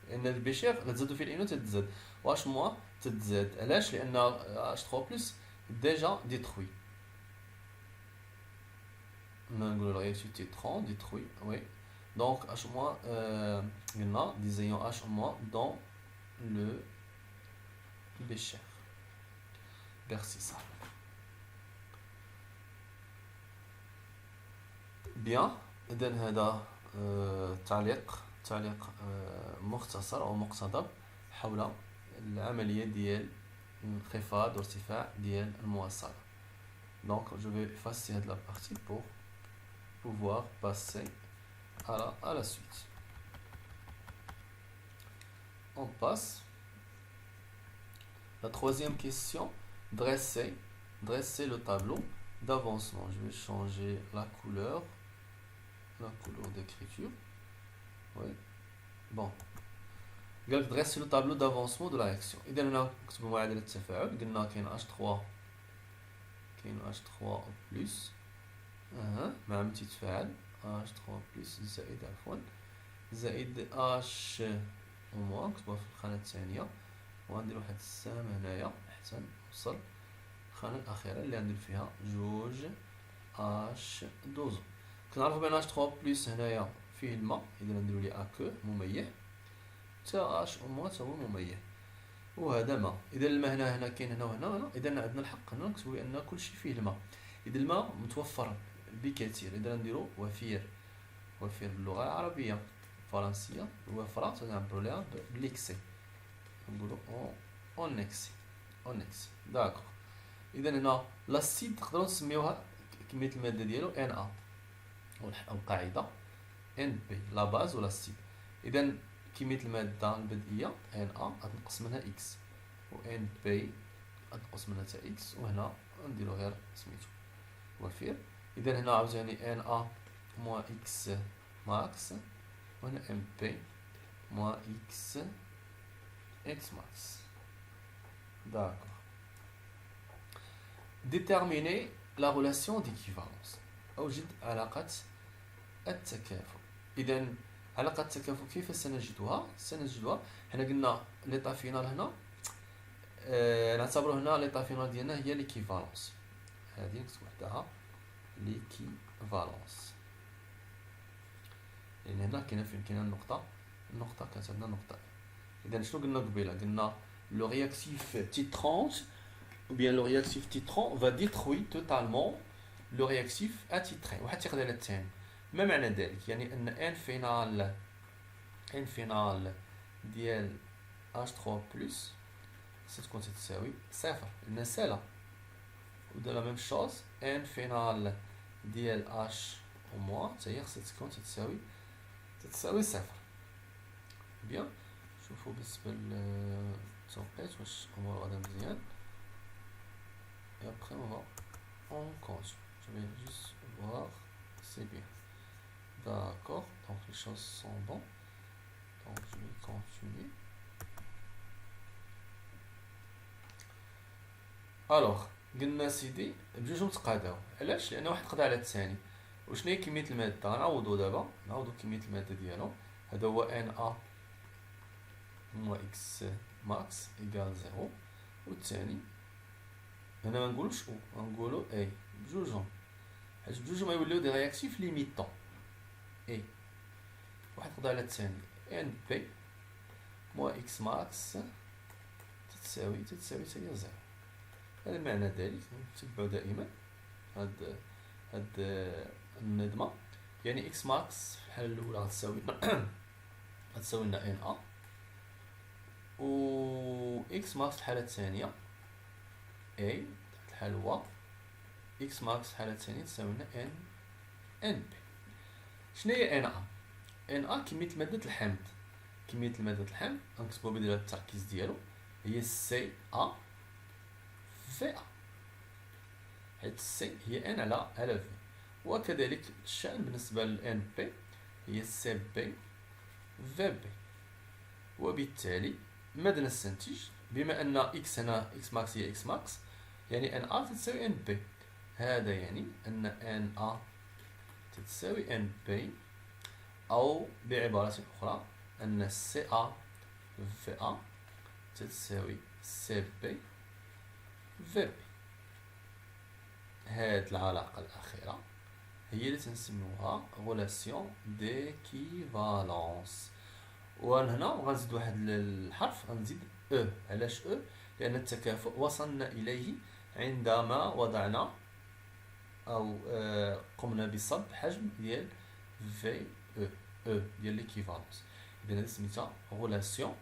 لان البيشير غتزادو فيه الانو تتزاد واش موا تتزاد علاش لان اش 3 بلس ديجا ديتروي نقولوا رياكتيف تيترون ديتروي وي دونك اش موا قلنا دي زيون اش موا دون لو بيشير ميرسي صاحبي بيان اذا هذا تعليق مختصر او مقتضب حول العمليه ديال انخفاض وارتفاع ديال المواصله. Donc je vais effacer la partie pour pouvoir passer à la suite. On passe. La troisième question, dresser le tableau d'avancement. Je vais changer la couleur d'écriture. Oui. Bon. قالك dresse le tableau d'avancement de la réaction. إذا هنا نكتبو معادلة التفاعل قلنا كاين H3 بلس مع من تيتفاعل H3 بلس زائد عفوا زائد H او موان نكتبوها في الخانة الثانية وغندير واحد السهم هنايا حتى نوصل الخانة الأخيرة اللي غندير فيها جوج H12. كنعرفو بأن H3 بلس هنايا فيه الماء إذا نديرو ليه أكو مميح تا H او موان تا هو مميح وهذا ماء. اذا الماء هنا كاين هنا وهنا اذا عندنا الحق هنا نكتبوا بان كلشي فيه الماء. اذا الماء متوفر بكثير اذا نديرو وفير باللغه العربيه الفرنسيه وفره تنعبروا لها بليكسي نقولوا اون اكسي داكور. اذا هنا لاسيد تقدروا تسميوها كميه الماده ديالو ان ا والقاعده ان بي لا باز ولا السيد. اذا كمية المادة البدئية ان ا غتنقص منها اكس و ان بي غتنقص منها تا اكس وهنا نديرو غير سميتو وفير. اذا هنا عاوتاني ان ا موان اكس ماكس وهنا ام بي موان اكس ماكس داكور. déterminer la relation d'équivalence اوجد علاقة التكافؤ. اذا علاقة التكافؤ كيف سنجدها حنا قلنا ليطا فينال هنا نعتبرو هنا ليطا فينال ديالنا هي ليكيفالونس. هادي نكتب وحدها ليكيفالونس لان هنا كاينه فين كاينه النقطة كانت عندنا نقطة. اذا شنو قلنا قبيله قلنا لو رياكتيف تيترانش ou bien le réactif titrant va détruire totalement le réactif attitré واحد تيقدر على الثاني. ما معنى ذلك؟ يعني ان ان فينال ديال H3 بلس ستكون تساوي صفر لان سالة. و دو لا ميم شوز ان فينال ديال H او موان حتى هي خصها تكون تتساوي صفر. بيان شوفوا بالنسبة للتوقيت واش الامور غادا مزيان. Et après on continue. Je vais juste voir, c'est bien. D'accord, donc les choses sont bonnes. Donc je vais continuer. Alors, قلنا سيدي بجوج متقاداو علاش؟ لان واحد قضى على الثاني. وشنو هي كمية المادة؟ غنعوضو دابا نعوضو كمية المادة ديالو. هذا هو ان ا موا اكس ماكس ايكال زيرو والثاني هنا ما نقولوش او غنقولو اي بجوجهم حيت بجوجهم يوليو دي رياكتيف ليميتون. اي. واحد نقضي على الثاني ان بي موا اكس ماكس تساوي هي زيرو. هذا معنى ذلك نتبعو دائما هاد النظمة. يعني اكس ماكس في الحالة الأولى غتساوي لنا ان ا، و اكس ماكس في الحالة الثانية اي تحت الحال هو اكس ماكس في الحالة الثانية تساوي لنا ان بي. شنو هي ان ا؟ ان ا كمية مادة الحمض. كمية مادة الحمض غنكتبو بدل التركيز ديالو هي سي ا في ا، حيت سي هي ان على في. وكذلك الشأن بالنسبة للان بي هي سي بي في بي. وبالتالي ماذا نستنتج؟ بما ان اكس هنا اكس ماكس هي اكس ماكس، يعني ان ا تساوي ان بي. هذا يعني ان ان ا تساوي ان بي، او بعبارة اخرى ان سي ا في ا تساوي سي بي في بي. هاد العلاقة الأخيرة هي اللي تنسميوها غولاسيون ديكيفالونس. وهنا غنزيد واحد الحرف، غنزيد او. علاش او؟ لأن التكافؤ وصلنا إليه عندما وضعنا أو قمنا بصب حجم ديال في او ديال ليكيفالونس. إذا هذه سميتها غولاسيون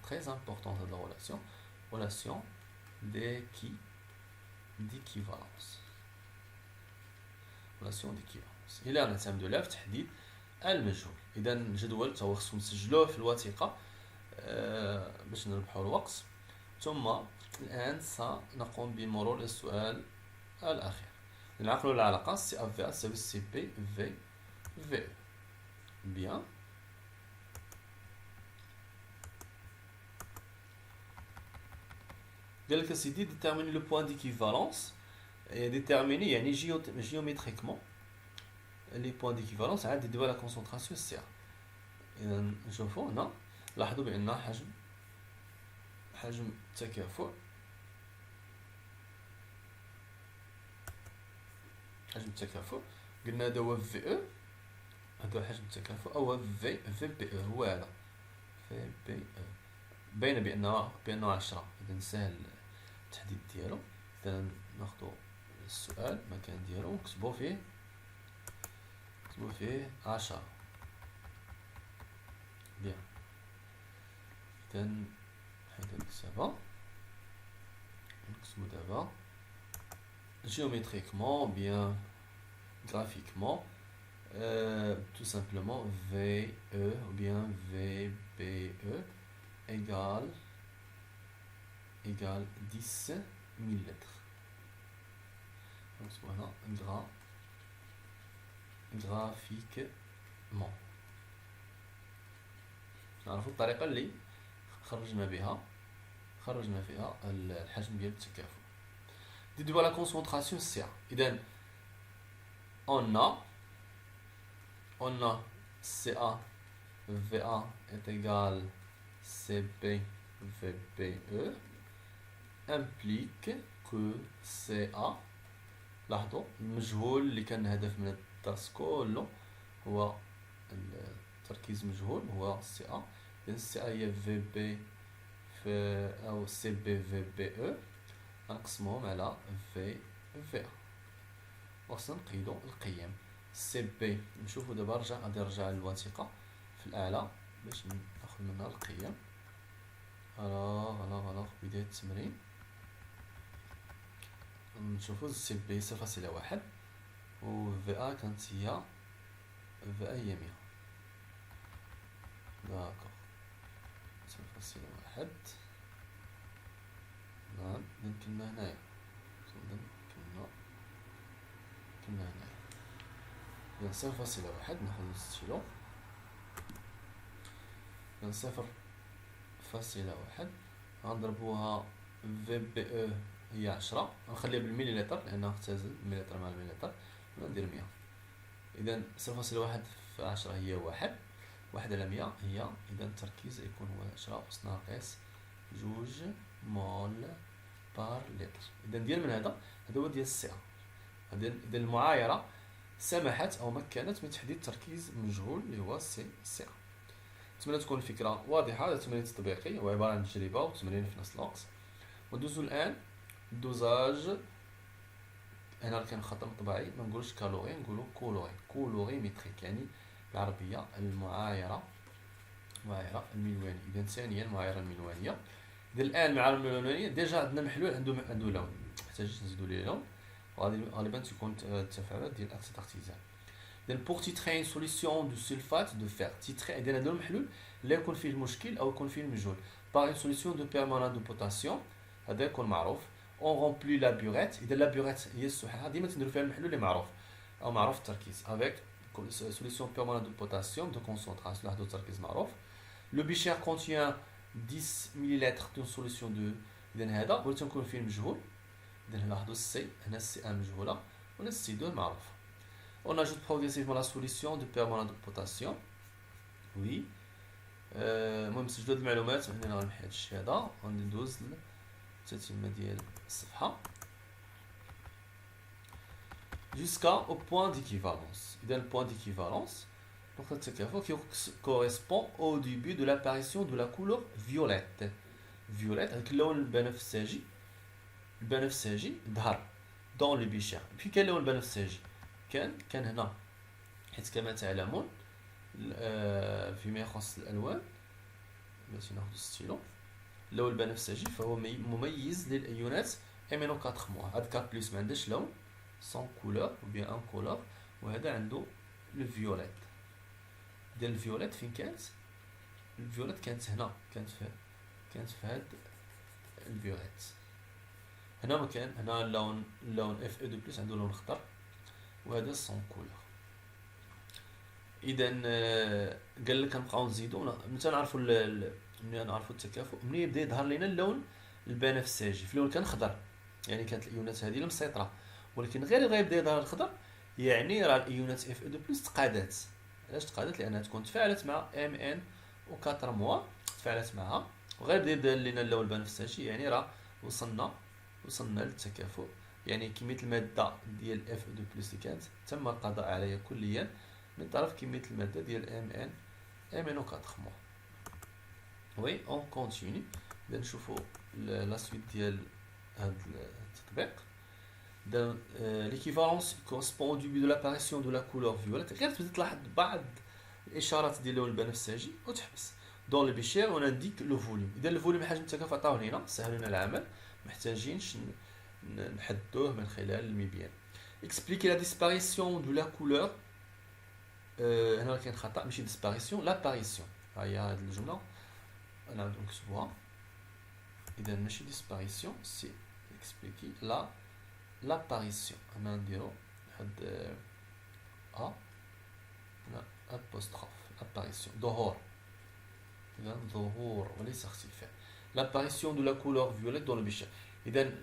très importante de la relation d'équivalence. relation d'équivalence. إلى أن نعتمد عليها في تحديد المجهول. إذا الجدول تا هو خصو نسجلوه في الوثيقة باش نربحو الوقت. ثم الآن سنقوم بمرور السؤال الأخير. نعقلوا العلاقة سي أف في أ تساوي سي بي في في. بيان. قال لك سيدي déterminer le point d'équivalence. déterminer يعني géométriquement les points d'équivalence عاد نديرو la concentration CA. إذا نشوفو هنا لاحظوا بأن حجم التكافؤ قلنا هذا هو في او، هذا حجم التكافؤ، أو في بي او هو هذا في بي او. باين بأنه 10. إذا سهل التحديد ديالو. إذا ناخدو السؤال المكان ديالو ونكتبو فيه 10. بيان. إذا حيت الكتابة نكتبو دابا géométriquement bien graphiquement tout simplement VE ou bien VBE égale 10 ملم. Donc voilà graphiquement. نعرفوا الطريقة اللي خرجنا فيها الحجم ديال التكافؤ. ديروا لا كونسونطراسيون سي. إذا on a CA VA est égal CB VBE implique que CA، لاحظوا المجهول اللي كان هدف من الدرس كله هو التركيز مجهول هو CA. إذا CA هي VB أو CB VBE غنقسموهم على VA وخصنا نقيدو القيم. سي بي نشوفو دابا غادي نرجع للوثيقة في الأعلى باش ناخد منها القيم. فوالا بداية التمرين نشوفو سي بي 0.1 و في ا كانت هي في ا هي 100. داكوغ 0.1. نعم كنا هنايا كنا هنايا. إذا 0.1 ناخد الستيلو. إذا 0.1 غنضربوها في بي او هي 10. غنخليها بالمليلتر لأنها اختزل المليلتر مع المليلتر وندير 100. إذا 0.1 في 10 هي 1 على 100 هي. إذا التركيز يكون هو 10 أس ناقص 2 مول بار لتر. إذا ديال من هذا هو ديال السي. إذا المعايرة سمحت أو مكنت من تحديد تركيز مجهول اللي هو سي. نتمنى تكون الفكرة واضحة. هذا تمرين تطبيقي هو عبارة عن تجربة وتمرين في نفس الوقت. وندوزو الآن الدوزاج. هنا كان خطأ مطبعي، ما نقولوش كالوري، نقولو كولوريمتريك، يعني بالعربية المعايرة الملوانية. إذا ثانيا المعايرة الملوانية. إذا الآن المعايرة الملوانية ديجا عندنا محلول عنده لون، محتاجين نزيدو ليه لون، وغادي غالبا تكون التفاعلات ديال اكس ارتيزان. إذا بوغ تيتري سوليسيون دو سلفات دو فير، تيتري إذا هذا المحلول لا يكون فيه المشكل أو يكون فيه المجهول، باغ اون سوليسيون دو بيرمانات دو بوتاسيوم، هذا يكون معروف. اون رومبلي لا بيغيت، إذا لا بيغيت هي السحاحة ديما تنديرو فيها المحلول اللي معروف أو معروف التركيز، افيك سوليسيون بيرمانات دو بوتاسيوم دو كونسونطراسيون، هذا التركيز معروف. لو بيشير كونتيان 10 مليلتر دون سوليسيون دو، إذا هذا ولا تنكون فيه المجهول. إذا نلاحظوا السي، هنا السي ان مجهولة ولا السي 2 معروفة. On ajoute progressivement la solution de permanent de potassium. Oui. المهم سجلوا هاد المعلومات. هنا غنمحي هاد الشي هذا وندوز للتتمة ديال الصفحة jusqu'à au point d'équivalence. إذا البوان d'équivalence نقطة التكافؤ correspond au début de l'apparition de la couleur violette. violette هذاك اللون البنفسجي ظهر dans le بيشير. في كان اللون البنفسجي كان هنا، حيث كما تعلمون فيما يخص الألوان. باش ناخذ الستيلو، اللون البنفسجي فهو مميز للأيونات امينو 4 موا. هاد 4 بلس ما عندهاش لون سون كولور او بيان ان كولور، وهذا عنده لو فيوليت. ديال الفيوليت فين كانت؟ الفيوليت كانت هنا، كانت في هاد الفيوليت. هنا ما كان، هنا اللون اف او دو بلس عنده لون اخضر، وهذا سون كولور. اذا قال لك غنبقاو نزيدو متى نعرفوا ملي نعرفوا التكافؤ؟ ملي يبدا يظهر لنا اللون البنفسجي. في الاول كان خضر، يعني كانت الايونات هذه المسيطره، ولكن غير غيبدا يظهر الخضر يعني راه الايونات اف او دو بلس تقادات. علاش تقادات؟ لانها تكون تفاعلت مع ام ان و 4 موا، تفاعلت معها وغير بدا يبدا لنا اللون البنفسجي، يعني راه وصلنا للتكافؤ. يعني كميه الماده ديال اف او دو بلس اللي كانت تم القضاء عليها كليا من طرف كميه الماده ديال ام ان او 4 موا. وي اون كونتيني. اذا نشوفوا لا سويت ديال هذا التطبيق. l'équivalence correspond au début de l'apparition de la couleur violette. غير تبدا تلاحظ بعض الاشارات ديال اللون البنفسجي وتحبس. دون لي بيشير اون انديك لو فوليوم. اذا الفوليوم حجم التكافؤ عطاوه لينا، سهل لنا العمل، محتاجينش نحدوه من خلال المبيان. expliquer la disparition de la couleur. هنا كاين خطا، ماشي disparition، l'apparition. ها هي هاد الجمله نعاودو نكتبوها. اذا ماشي disparition، سي expliquer l'apparition. انا نديرو هاد ا apostrophe apparition، ظهور. إذا ظهور وليس اختفاء. l'apparition de la couleur violette dans le bichet. إذا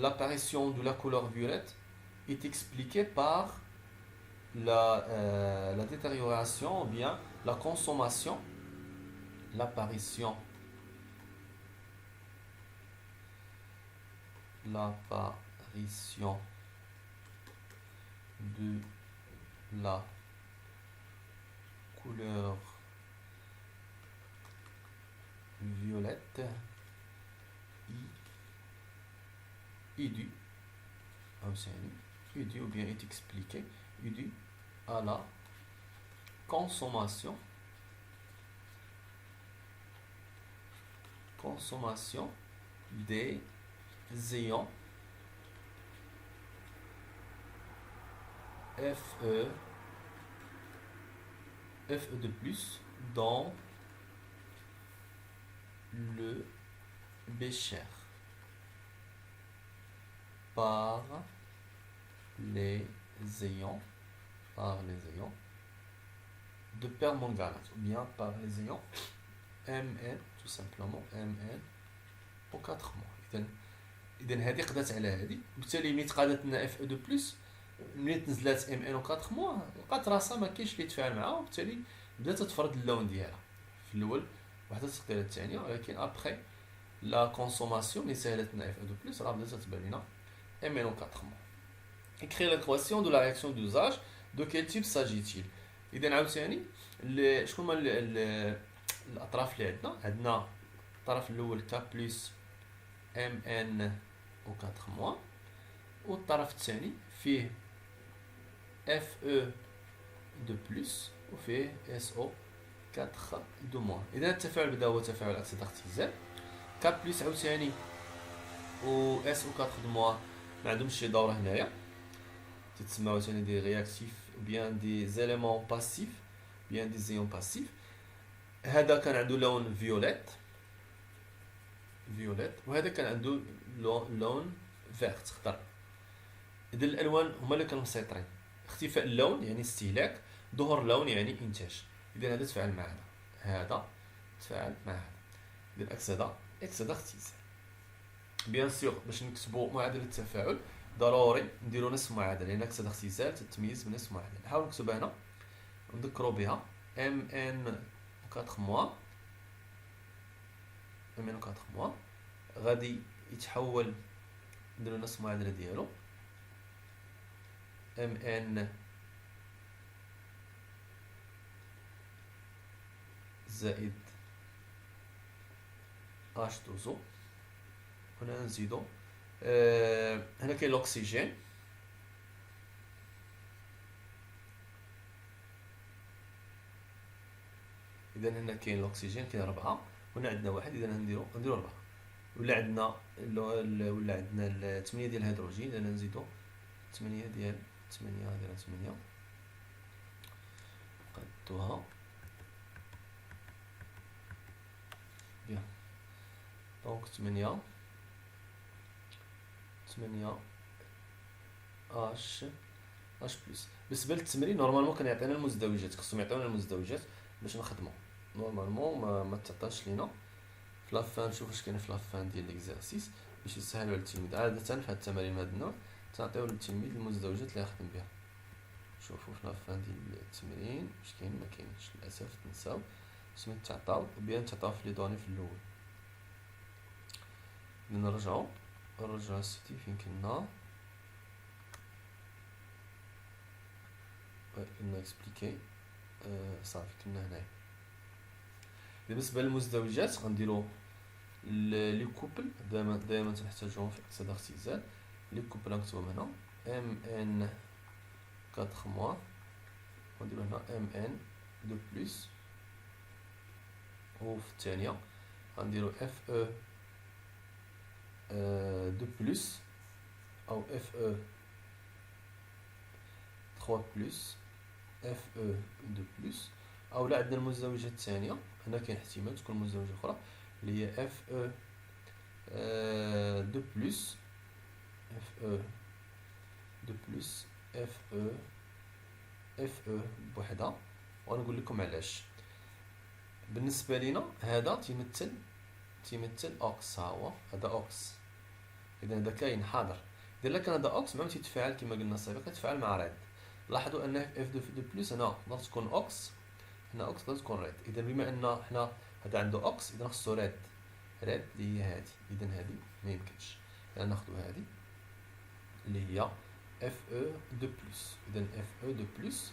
l'apparition de la couleur violette est expliquée par la détérioration ou bien la consommation, l'apparition de la couleur violette est due ou bien est expliqué, est due à la consommation des ions Fe de plus dans le bécher par les ions de permanganate ou bien par les ions Mn, tout simplement Mn au 4 mois. إذا هذه قضات على هذه، وبالتالي ملي تقادت لنا اف او دو بلس، ملي تنزلات ام ان او 4 موا لقات راسها ما كاينش اللي يتفاعل معها، وبالتالي بدات تفرض اللون ديالها. في الاول وحده التقديرات الثانيه، ولكن ابخي لا كونسوماسيون اللي سهلت لنا اف او دو بلس راه بدات تبان لنا ام ان او 4 موا. écrire l'équation de la réaction d'usage. De quel type s'agit-il؟ إذا عاوتاني شكون هما الأطراف اللي عندنا الطرف الأول K بلس MN و 4 موان، والطرف الثاني فيه FE دو بلس وفيه SO 4 دو موان. إذا التفاعل بدا هو تفاعل أكسدة اختزال. K بلس عاوتاني و SO 4 دو موان ما عندهمش شي دور هنايا، تتسمى عاوتاني دي رياكتيف بيان دي زيليمون باسيف بيان دي زيون باسيف. هذا كان عنده لون فيوليت وهذا كان عنده لون فيرت خضر. اذا الالوان هما اللي كانوا مسيطرين. اختفاء اللون يعني استهلاك، ظهور اللون يعني انتاج. اذا هذا تفاعل مع هذا تفاعل مع هذا. اذا الاكسده اختزال. بيان سور باش نكتبوا معادله التفاعل ضروري نديروا نفس المعادله، لان اكسده اختزال تتميز من نفس المعادله. نحاول نكتبها هنا ونذكروا بها MN 4 موان. MN 4 موان غادي يتحول، نديرو نفس المعادله ديالو MN زائد H2O. هنا نزيدو هنا كاين الاكسجين، اذا هنا كاين الاكسجين كاين 4، هنا عندنا 1، اذا نديرو 4. ولا عندنا 8 ديال الهيدروجين، اذا نزيدو 8 ديال 8 قدوها بيان. دونك 8 اش بلس. بالنسبه للتمرين نورمالمون كان يعطينا المزدوجات، خصهم يعطيونا المزدوجات باش نخدمو. نورمالمون ما تعطاش لينا في لافان. نشوف واش كاين في لافان ديال ليكزارسيس باش يسهلوا على التلميذ. عاده في هاد التمارين من هاد النوع تعطيو للتلميذ المزدوجات اللي يخدم بها. شوفوا في لافان ديال التمرين واش كاين ما كاينش، للاسف نساو سميت تعطاو بيان تعطاو في لي دوني في الاول. نرجعوا السيتي فين كنا كنا اكسبليكي صافي كنا هنايا. بالنسبه للمزدوجات غنديرو لي كوبل دائما تنحتاجوهم في اكسده اختزال. لي كوبل غنكتبهم هنا MN 4 موان، ونديرو هنا MN 2 بلس، وفي الثانيه غنديرو FE 2 بلس او FE 3 بلس FE 2 بلس. او لا عندنا المزدوجات الثانيه هنا كاين احتمال تكون مزدوجه اخرى اللي هي FE 2 بلس FE 2 بلس FE بوحدها. ونقول لكم علاش. بالنسبه لينا هذا تيمثل اوكس، ها هو هذا اوكس، اذا هذا كاين حاضر. اذا كان هذا اوكس ما تيتفاعل كما قلنا سابقا، يتفاعل مع ريد. لاحظوا ان F2 بلس هنا تقدر تكون اوكس، هنا اوكس تقدر تكون ريد. اذا بما ان حنا هذا عنده اوكس اذا خصو ريد اللي هي هذه. اذا هذه ما يمكنش، اذا ناخذ هذه اللي هي Fe2 بلس. اذا Fe2 بلس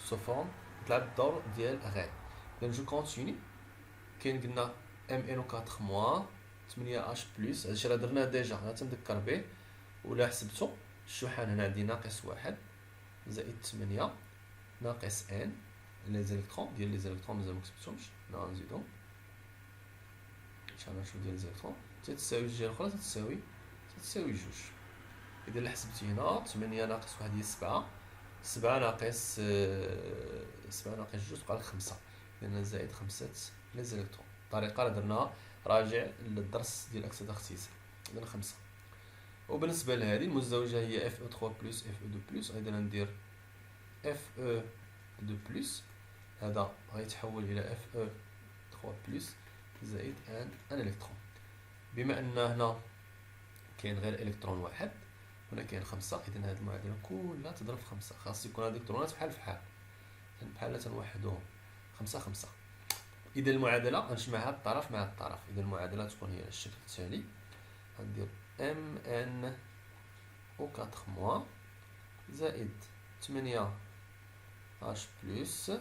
سو فورم تلعب الدور ديال ريد. اذا جو كونتيني كاين قلنا MnO4 موان 8H بلس. هادشي راه درناه ديجا، انا تنذكر به. ولا حسبتو الشحن هنا عندي ناقص 1 زائد 8 ناقص N لي زيليكترون ديال لي زيليكترون مازال مكتبتهمش، لا نزيدهم ان شاء الله. نشوف ديال لي زيليكترون تتساوي الجهه الاخرى تتساوي جوج. اذا اللي حسبتي هنا 8 ناقص 1 هي 7 ناقص 7 ناقص جوج تبقى لك 5. اذا زائد 5 لي زيليكترون. الطريقه اللي درناها راجع للدرس ديال اكسده اختزال. اذا 5. وبالنسبه لهذه المزدوجه هي Fe3 بلس Fe2 بلس. اذا ندير Fe2 بلس، هذا غيتحول الى Fe3 بلس زائد ان الكترون. بما ان هنا كاين غير الكترون واحد هنا كاين 5، اذا هذه المعادله كلها تضرب في 5. خاص يكون هاد الالكترونات بحال تنوحدوهم 5. اذا المعادله غنجمعها الطرف مع الطرف. اذا المعادله تكون هي الشكل التالي. غندير MnO4 موان زائد 8 اش بلس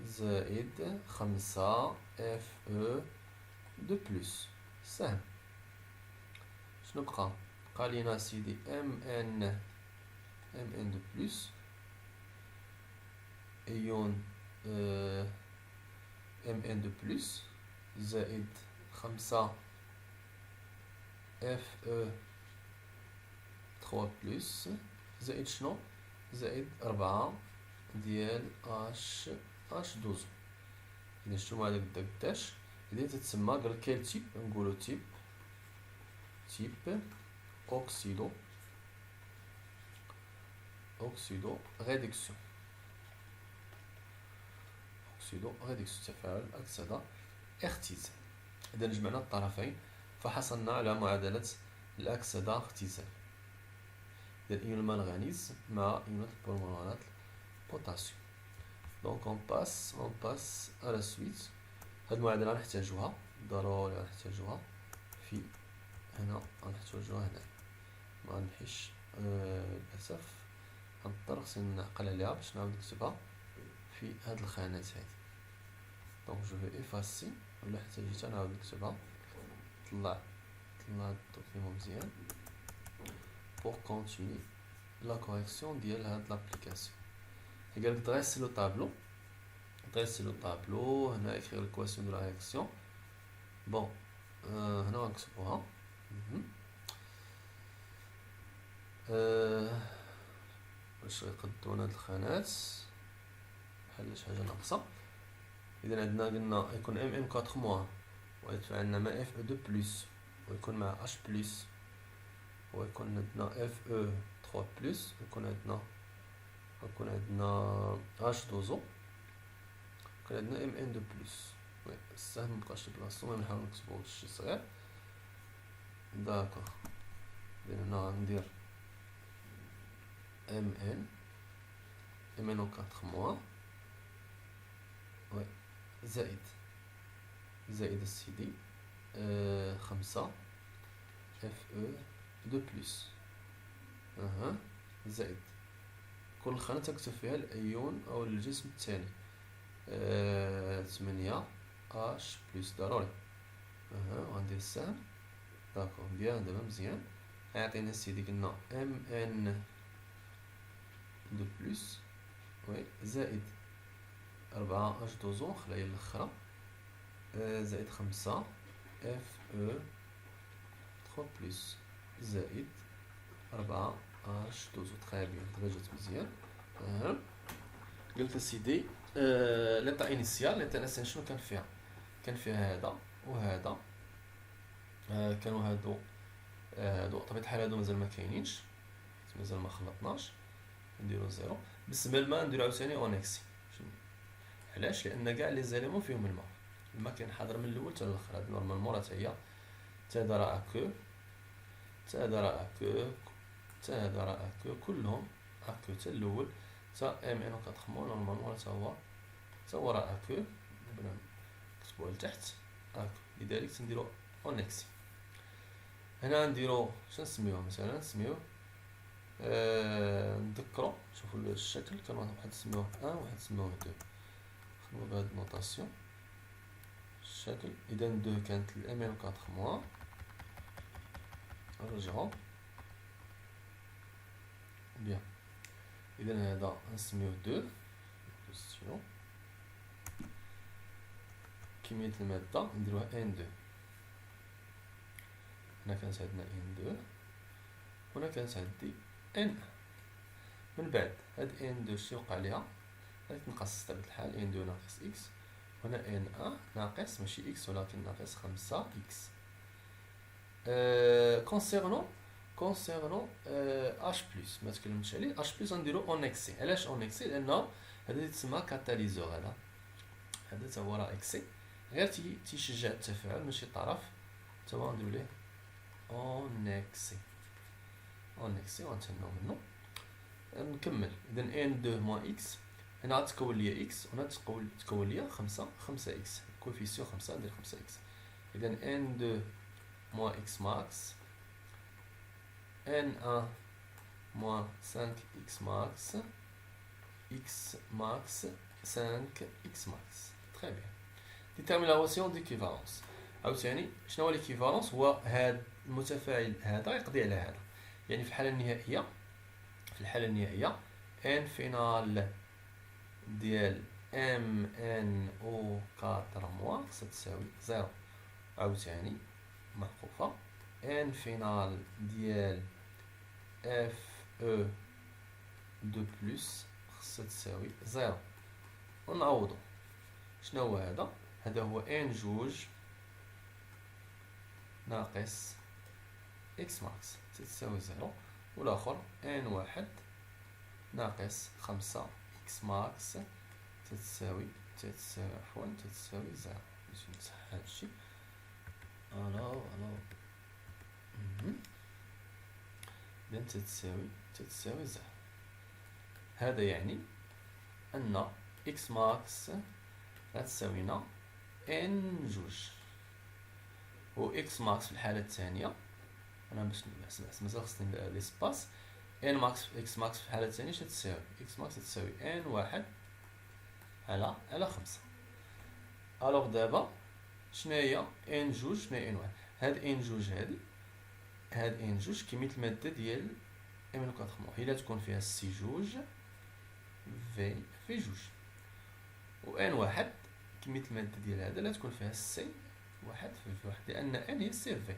زائد 5 اف او دو بلس. سهل. شنو بقى لينا سيدي ام ان دو بلس ايون ام ان دو بلس زائد 5 اف او 3 بلس زائد شنو؟ زائد 4 ديال اش دوزو. إذا شنو هذاك الداش إذا تتسمى قال كيل تيب، نقولو تيب اوكسيدو ريدكسيون. تفاعل أكسدة اختزال. إذا جمعنا الطرفين فحصلنا على معادلة الأكسدة اختزال. إذا إيون المنغنيز مع إيون البرمانات البوتاسيوم. دونك اون باس à la suite. هاد المعادلة غنحتاجوها ضروري، غنحتاجوها في هنا، غنحتاجوها هنا. مغنمحيش للأسف، غنضطر خصني نعقل عليها باش نعاود نكتبها في هاد الخانات هادي. دونك جو في افاسي، ولا حتى جيت نعاود نكتبها. طلع الدوكيمون مزيان pour continuer la correction ديال هاد لابليكاسيون. قالك دريسي لو طابلو هنا، écrire l'équation de la réaction. بون هنا غنكتبوها. باش يقدونا هاد الخانات بحال شي حاجه ناقصه. اذا عندنا قلنا يكون ام ان 4 موان، ويدفع لنا مع اف او 2 بلس، ويكون مع اش بلس، ويكون عندنا اف او 3 بلس، ويكون عندنا اش دوزو، يكون عندنا ام ان 2 بلس. وي السهم مبقاش بلاصتو، المهم نحاول نكتبو شي صغير. داكوغ. اذا هنا غندير ام ان او 4 موان، وي زائد السيدي 5 اف او 2 بلس، زائد كل خانة تكتب فيها الأيون أو الجسم الثاني 8 اش بلس ضروري. وغندير السهم. داكوغ بيان. دابا مزيان. غيعطينا السيدي قلنا ام ان 2 بلس، وي زائد 4 اش دوزو خلايا الاخرى زائد 5 اف او 3 بلس زائد 4 اش دوزو. تخي بيان، تغيجت مزيان. قلت سيدي ليطا انيسيال شنو كان فيها؟ كان فيها هذا وهذا، كانوا هادو بطبيعة الحال هادو مازال ما كاينينش، مازال ما خلطناش. نديرو زيرو. بالنسبة للماء نديرو عاوتاني اونكسي. علاش؟ لان كاع لي زاليمون فيهم الماء كاين حاضر من الاول حتى الاخر. هاد نورمالمون راه هي تا هذا راه اكو، تا هذا راه اكو، تا هذا راه اكو، كلهم اكو تا الاول، تا ام ان 4 مو نورمالمون راه تا هو راه اكو. نكتبوها لتحت اكو، لذلك تنديرو اونكسي. هنا نديرو شنو نسميوه؟ مثلا نسميوه نذكرو. شوفوا الشكل، كان واحد سميوه 1 وواحد سميوه 2. خدمو بهاد النوطاسيون الشكل. اذا 2 كانت الام ان 4 موان. نرجعو بيان. اذا هذا نسميوه 2 بوزيسيون. كمية المادة نديروها ان 2. هنا كانت عندنا ان 2، هنا كانت عندي ان. من بعد هاد ان 2 شنو وقع ليها؟ غادي تنقص بطبيعة الحال. ان 2 ناقص اكس، هنا ان 1 ناقص ماشي اكس ولكن ناقص 5 اكس. كونسيرنون اش بلس ما تكلمتش عليه. اش بلس غنديرو اونكسي. علاش اونكسي؟ لان هذا تسمى كاتاليزور. هذا تا هو راه اكسي، غير تيشجع التفاعل ماشي طرف. تا هو غنديرو ليه اونكسي وغنتهناو منو. نكمل. اذا ان 2 موان اكس، هنا غتكون ليا اكس، وهنا تكون ليا 5 اكس، كوفيسيون 5 ندير 5 اكس. اذا ان 2 موان اكس ماكس، ان 1 moins 5x max, x max 5x max. Très bien. détermine la relation d'équivalence. عاوتاني شنو هو l'équivalence؟ هو هاد المتفاعل هذا يقضي على هذا. يعني في الحالة النهائية ان فينال ديال ام ان او 4 موان ستساوي 0. عاوتاني معطوفة ان فينال ديال اف او دو بلس خصها تساوي 0. ونعوضو شنو هو هذا؟ هذا هو ان جوج ناقص اكس ماكس تساوي 0، والاخر ان واحد ناقص 5 اكس ماكس تساوي 0. باش نمسح هادشي. الو اذا تتساوي 0. هذا يعني ان اكس ماكس غتساوي لنا ان جوج، و اكس ماكس في الحالة الثانية انا باش مازال خصني ليسباس. ان ماكس اكس ماكس في الحالة الثانية تساوي اكس ماكس تساوي ان واحد على 5. الوغ دابا شناهي ان جوج شناهي ان واحد؟ هاد ان جوج كمية المادة ديال ام ان 4 موان، هي لا تكون فيها سي جوج في جوج، و ان واحد كمية المادة ديال هذا لا تكون فيها سي واحد في واحد، لأن ان هي سي في.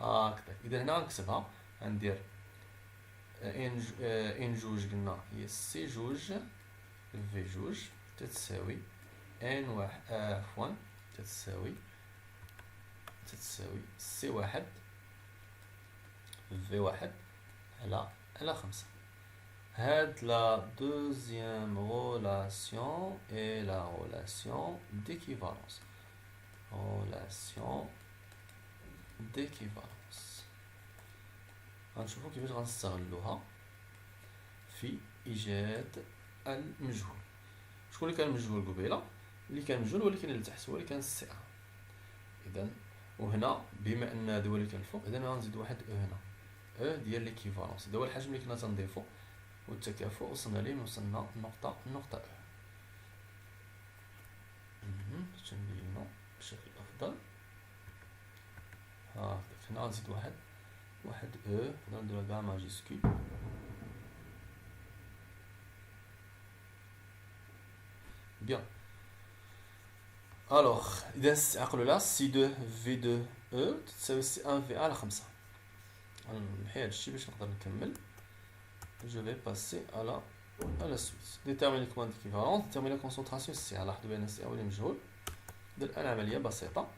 هكذا. إذا هنا غنكتبها، غندير ان جوج قلنا هي سي جوج في جوج تتساوي ان واحد عفوا تتساوي سي واحد في واحد على 5. هاد لا دوزيام غولاسيون اي لا غولاسيون ديكيفالونس. غنشوفو كيفاش غنستغلوها في ايجاد المجهول. شكون اللي كان المجهول قبيله؟ اللي كان مجهول هو اللي كاين لتحت، هو اللي كان سي 1. اذا وهنا بما ان هذا هو اللي كان الفوق، اذا غنزيد واحد او هنا، او ديال ليكيفالونس. هذا هو الحجم اللي كنا تنضيفو، والتكافؤ وصلنا ليه، وصلنا النقطة او. باش نبينو بشكل افضل. هنا غنزيد واحد او، نديرو كاع ماجيسكول. بيان. الوغ اذا عقلوا لا سي 2 في 2 او تساوي سي 1 في على 5. نحي هادشي باش نقدر نكمل. je vais passer à la suite. déterminer le point d'équivalence, déterminer la concentration C. لاحظوا بان C هو المجهول. الان عمليه بسيطه.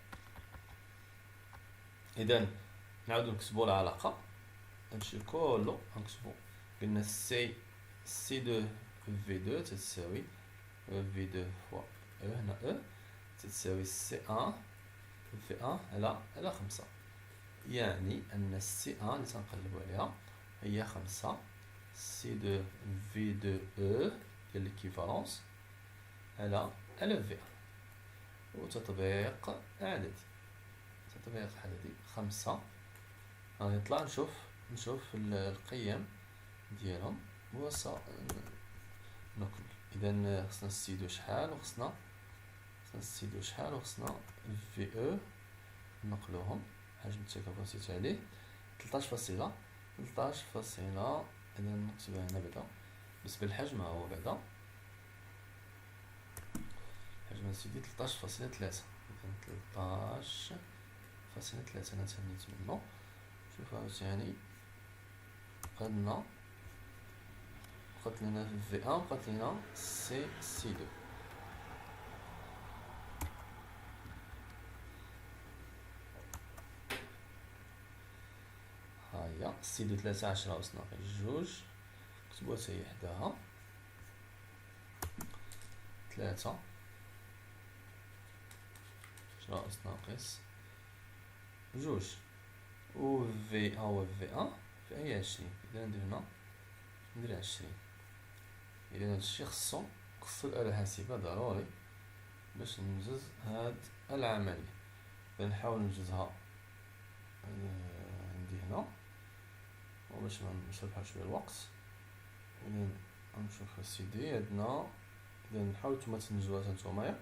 اذا نعاودو نكتبوا العلاقه. هادشي كله غنكتبوا، قلنا سي 2 في 2 تساوي في 2 فوا او، هنا او تساوي سي 1 في 1 على 5. يعني ان سي 1 اللي تنقلبوا عليها هي 5 سي 2 في 2 او ديال ليكيفالونس على في 1. وتطبيق عددي 5. غنطلع نشوف القيم ديالهم نكمل. اذا خصنا نسيدو شحال، وخصنا في او نقلوهم. حجم التكافؤ نسيت عليه 13 فاصلة. اذا نكتبها هنا بعدا بالنسبه للحجم. هو بعدا حجم سيدي 13.3. اذا 13.3 انا تهنيت منه. شوف عاوتاني بقات لنا في 1 بقات لنا سي 2. هاهي سي 2 13 أس ناقص جوج، كتبوها حتى هي حداها 3 أس ناقص جوج، و في هو في 1 هي 20. إذا ندير هنا ندير 20. إذا هادشي خصو الآلة الحاسبة ضروري باش ننجز هاد العملية. إذا نحاول ننجزها عندي هنا. وباش ما نشربها شويه الوقت. اذا نشوف سيدي عندنا، اذا نحاول نتوما تنجزوها نتوما.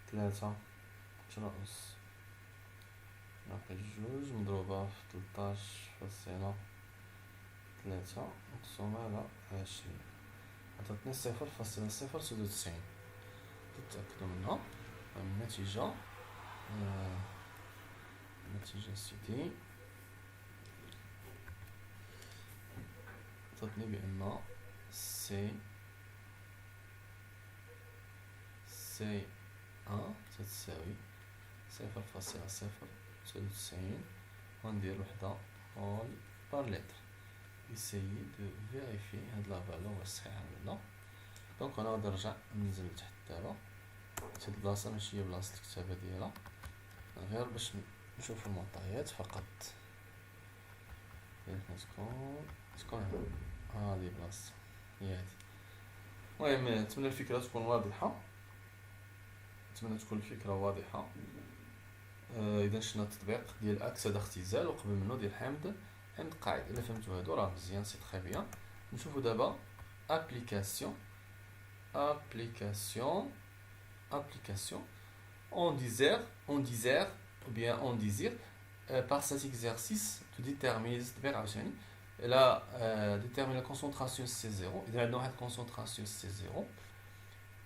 3 ناقص جوج مضروبة في 13.3 مقسومة على 20 عطاتني 0.096. تتأكدوا منها. النتيجة النتيجة سيدي عطاتني بأن سي تتساوي 0.093 وندير وحدة هول بار لتر. يسيي دو فيريفي هاد لا فالور واش صحيحة ولا لا. دونك انا غادي نرجع ننزل لتحت دابا. هاد البلاصة ماشي هي بلاصة الكتابة ديالها، غير باش نشوفو المعطيات فقط. تكون هادي بلاصة هي هادي. المهم نتمنى الفكرة تكون واضحة، نتمنى تكون الفكرة واضحة. اذا شفنا التطبيق ديال اكسد اختزال وقبل منه ديال حمد قاعدة. الا فهمتوا هادو راه مزيان، سي تري بيان. نشوفوا دابا ابليكاسيون on désire ou bien on désire par cet exercice tu détermines là détermine la concentration C0. إذا عندنا واحد concentration C0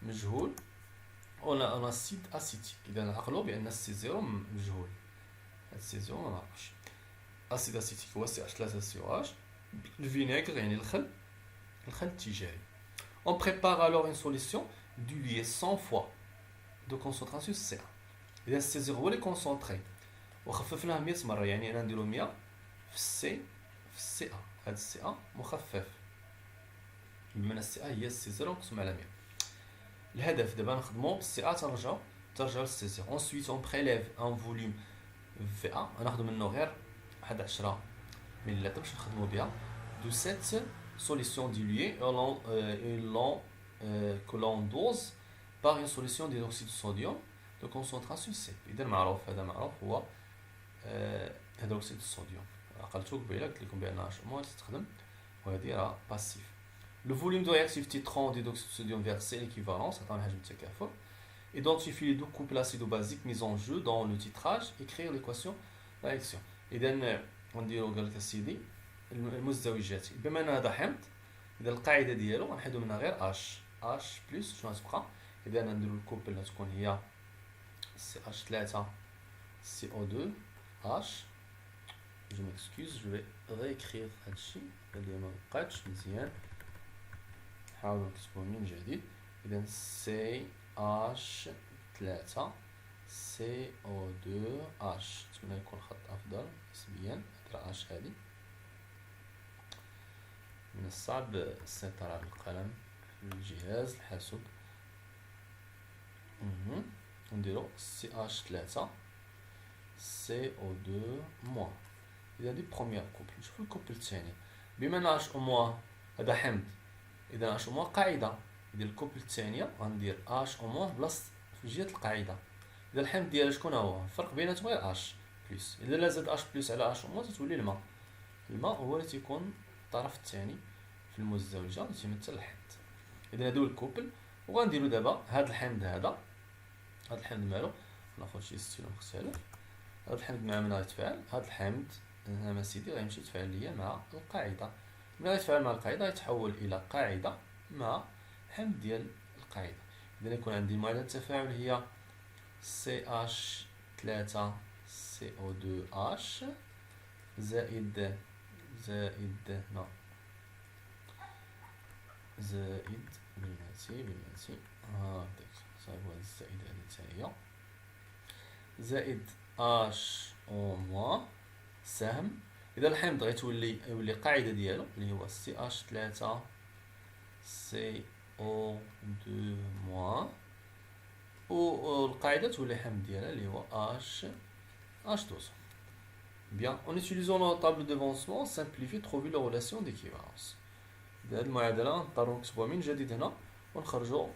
مجهول، on a acide acétique. إذا نعقلوا بأن C0 مجهول، هاد C0 ما نعرفش. acide acétique هو CH3COH. الفينيغر يعني الخل التجاري. On prépare alors une solution diluée 100 fois de concentration C1. إذا C0 هو اللي كونسونطري وخففناه 100 مرة، يعني أنا نديرو 100 في CA. هاد CA مخفف بمعنى CA هي C0 مقسوم على 100. الهدف دابا نخدمو CA ترجعو ل C0. Ensuite on prélève un volume VA، ناخدو منو غير واحد 10 مليلتر باش نخدمو بها de cette solution diluée que l'on dose par une solution d'hydroxyde de sodium de concentration C. إذا معروف، هذا معروف هو هيدروكسيد الصوديوم. عقلتو قبيله قلت لكم بأن HMO تستخدم وهذه راه باسيف. Le volume de réactivité 30 d'hydroxyde de sodium versé l'équivalence عطانا حجم التكافؤ. Identifier les deux couples acido-basiques mis en jeu dans le titrage. Écrire l'équation de réaction. إذا غنديرو قال لك سيدي المزدوجات. بما ان هذا حمض، اذا القاعده ديالو غنحيدو منها غير اش بلس شنو غتبقى. اذا نديرو الكوبل اللي تكون هي CH3 CO2 H. je m'excuse, je vais réécrire هادشي اللي ما بقاتش مزيان، نحاولو نكتبو من جديد. اذا CH3 CO2 H. نتمنى يكون خط افضل نسبيا. هادرا H هادي من الصعب السيطرة على القلم في الجهاز الحاسوب. نديرو CH3 CO2 موان. إذا دي بروميير كوبل. نشوفو الكوبل الثاني. بما أن H موان هذا حمض، إذا H موان قاعدة. إذا الكوبل الثانية غندير H موان بلاص في جهة القاعدة. إذا الحمض ديالها شكون هو؟ الفرق بيناتهم غير H بلس. إذا لا زاد H بلس على H موان تتولي الماء. الماء هو اللي تيكون الطرف الثاني في المزدوجة اللي تيمثل الحمض. إذا هادو الكوبل. وغنديرو دابا هاد الحمض هذا، هاد الحمض مالو ناخد شي ستيلو مختلف. هاد الحمض مع من غيتفاعل؟ هاد الحمض هنا سيدي غيمشي يتفاعل ليا مع القاعدة. ملي غيتفاعل مع القاعدة غيتحول إلى قاعدة مع حمض ديال القاعدة. إذا يكون عندي المعادلة التفاعل هي CH3 CO2H زائد بلاتي هاكداك صايب هاد الزائد هادي تا هي زائد H أو موان سهم. إذا الحمض يولي قاعدة ديالو اللي هو CH3 CO2 موان، والقاعدة تولي حمض ديالها اللي هو H12. Bien, en utilisant la table de avancement, on simplifie, trouver la relation d'équivalence. هاد المعادلة نضطرو نكتبوها من جديد هنا ونخرجو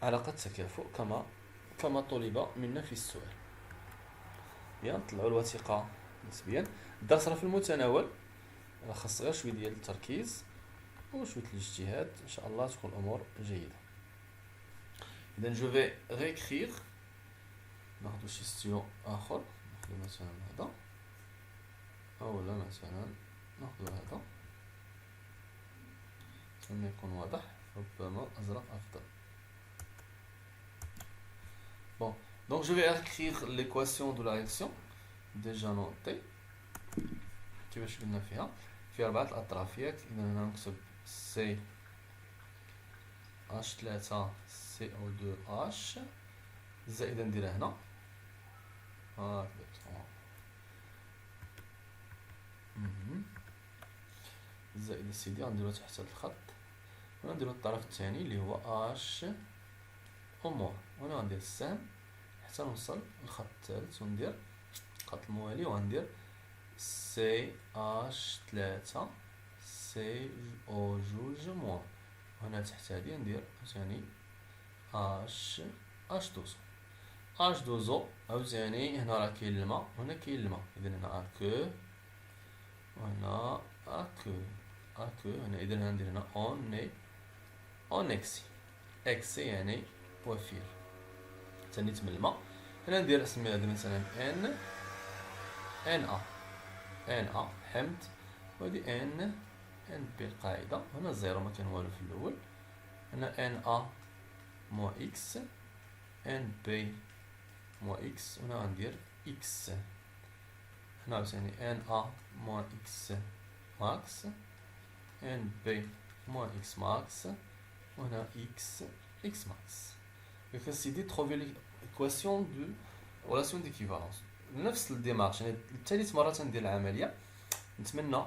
علاقة تكافؤ كما طلب منا في السؤال. بيان، نطلعو الوثيقة نسبيا. الدرس راه في المتناول، راه خاص غير شويه ديال التركيز وشويه الاجتهاد، ان شاء الله تكون الامور جيده. اذا جو في ريكريغ، ناخذ شي ستيلو اخر، ناخذ مثلا هذا، اولا مثلا ناخذ هذا عشان يكون واضح، ربما ازرق افضل. Bon, donc je vais écrire l'équation de la réaction déjà notée كيفاش قلنا فيها في 4 الأطرافيات. إذا هنا نكتب C H3 CO2H زائد نديرها هنا هكذا زائد سيدي غنديرو تحت هاد الخط، وغنديرو الطرف الثاني اللي هو H أمور، وهنا غندير السهم حتى نوصل للخط الثالث، وندير الخط الموالي وغندير CH3 CO2 موان، وهنا تحت هادي ندير عاوتاني H2O. H2O عاوتاني هنا راه كاين الماء وهنا كاين الماء، إذا هنا أكو وهنا أكو هنا، إذا هنا ندير هنا أون إكسي يعني وفير تانيت من الماء. هنا ندير نسمي هذا مثلا ان ا حمض، وهادي ان بي القاعدة، هنا الزيرو ما كان والو في الأول، هنا ان ا موا اكس ان بي موا اكس، وهنا غندير اكس، هنا عاوتاني ان ا موا اكس ماكس ان بي موا اكس ماكس، وهنا اكس ماكس. كيف سيدي trouver l'équation de relation d'équivalence نفس الديمارش، يعني لثالث مرة تندير العملية. نتمنى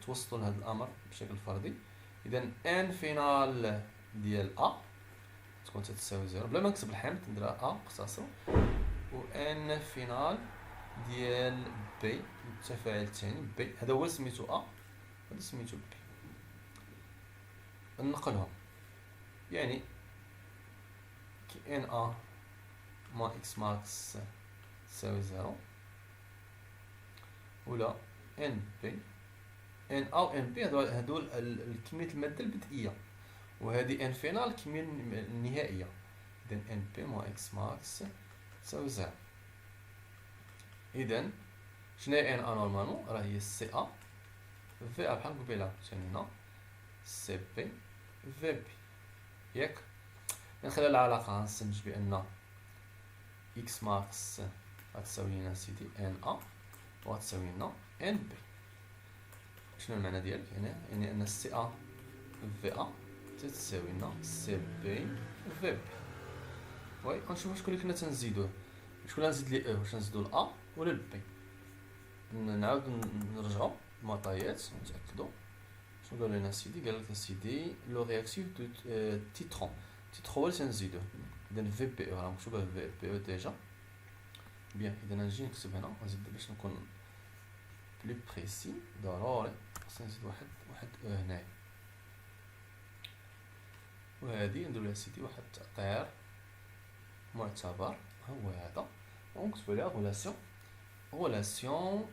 توصلوا لهذا الأمر بشكل فردي. إذا ان فينال ديال أ تكون تساوي زيرو بلا ما نكتب الحمض، نديرها أ مختصرة، و ان فينال ديال بي التفاعل الثاني بي، هذا هو سميتو أ هذا سميتو بي، ننقلهم يعني ان ا مع اكس ماكس تساوي زيرو، ولا ان بي ان ا و ان بي هادو كمية المادة البدئية، وهذه ان فينال الكمية النهائية. إذا ان بي مع اكس ماكس تساوي زيرو. إذا شناهي ان ا نورمالمون؟ راه هي سي ا في ا بحال قبيلة ثاني هنا سي بي في بي، ياك؟ من خلال العلاقة غنستنتج بأن إكس ماكس غتساوي لنا سيدي ان ا وغتساوي لنا ان بي. شنو المعنى ديالك هنا؟ يعني أن سي ا في ا تتساوي لنا سي بي في بي. وي غنشوفو شكون اللي كنا تنزيدوه، شكون اللي غنزيد ليه واش نزيدو الأ ولا البي. نعاود نرجعو المعطيات ونتأكدو شنو قال لنا سيدي. قال لك سيدي لو رياكتيف دو تيترون هو اللي تنزيدوه. إذا في بي راه مكتوبة في بي او ديجا بيان. إذا نجي نكتب هنا نزيد باش نكون بلي بريسي، ضروري خصني نزيد واحد او هنايا، وهادي نديرو لها سيدي واحد التأطير معتبر هو هذا، ونكتبو لها relation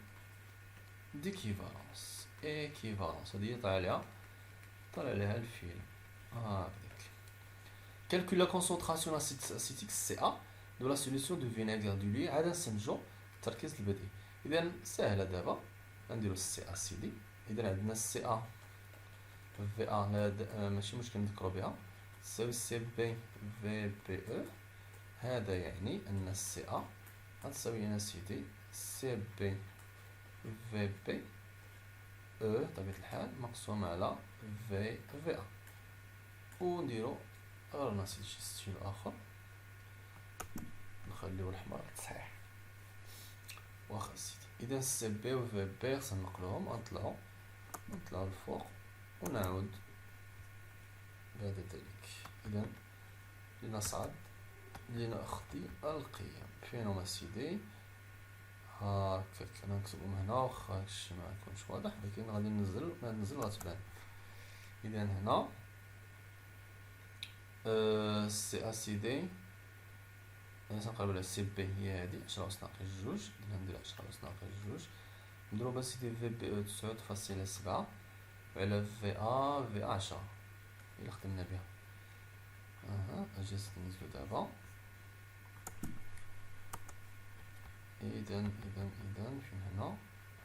d'équivalence هادي طالع عليها الفيل هكذاك. Calcule la concentration acétique CA de la solution de vinaigre dilué عاد نستنتجو التركيز البدئي. إذا ساهلة دابا نديرو سي ا سيدي. إذا عندنا سي ا في ا ماشي مشكل نذكرو بها تساوي سي بي في بي او. هذا يعني أن السي ا غتساوي لنا سيدي سي بي في بي او بطبيعة الحال مقسوم على في ا، ونديرو غير نزيد شي ستيل اخر نخليو الاحمر صحيح واخا سيدي. اذا سي بي و في بي خصنا نقلوهم، نطلعو الفوق ونعاود بعد ذلك. اذا لنصعد لنأخذ القيم فين هما سيدي هاكاك. انا نكتبهم هنا واخا هادشي ما يكونش واضح، ولكن غادي ننزل غتبان. اذا هنا سي ا سي دي تنقلب على سي بي هي هادي 10 أس ناقص جوج، إذا ندير 10 أس ناقص جوج مضروبة سيدي في بي أو 9.7 على في أ في 10 إلا خدمنا بها. أجي نزيدو دابا. إذا فين هنا؟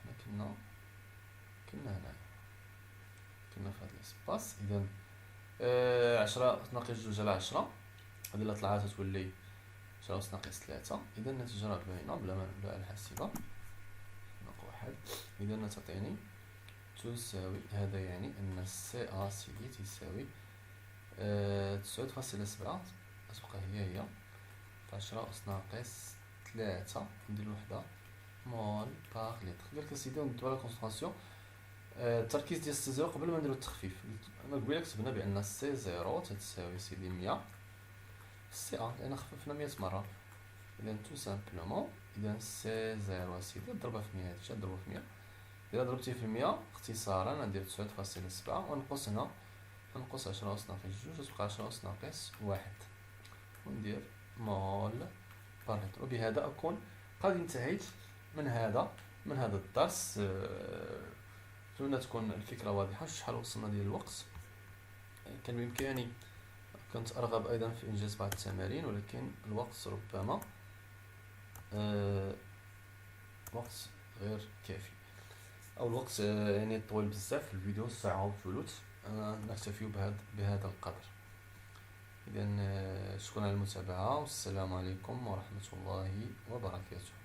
حنا كنا هنايا، كنا في هاد ليسباس. إذا 10 ناقص جوج على 10 هادي إلا طلعات تولي 10 أس ناقص 3. إذا النتيجة راه باينة بلا الحاسبة. ناقص واحد. إذا تعطيني تساوي، هذا يعني أن سي أ سيدي تساوي 9.7 غتبقى هي في 10 أس ناقص 3 ندير وحدة مول باغ لتر. قالك اسيدي ندوزو على الكونسونطراسيون. التركيز ديال سي زيرو قبل ما نديرو التخفيف، انا قبيله كتبنا بان سي زيرو تتساوي سيدي 100 في سي ا، لان خففنا 100 مرة. اذا تو سامبلومون اذا سي زيرو اسيدي ضربها في 100، هادشي نضربو في 100. اذا ضربتيه في 100 اختصارا غندير 9.7 ونقص هنا، نقص 10 أس ناقص جوج تبقى 10 أس ناقص واحد وندير مول بار لتر. وبهذا أكون قد انتهيت من هذا الدرس. أتمنى تكون الفكرة واضحة. شحال وصلنا ديال الوقت؟ كان بإمكاني كنت أرغب أيضا في إنجاز بعض التمارين، ولكن الوقت ربما وقت غير كافي، أو الوقت يعني طويل بزاف في الفيديو، ساعة وثلث. نكتفي بهذا القدر. إذا شكرا على المتابعة، والسلام عليكم ورحمة الله وبركاته.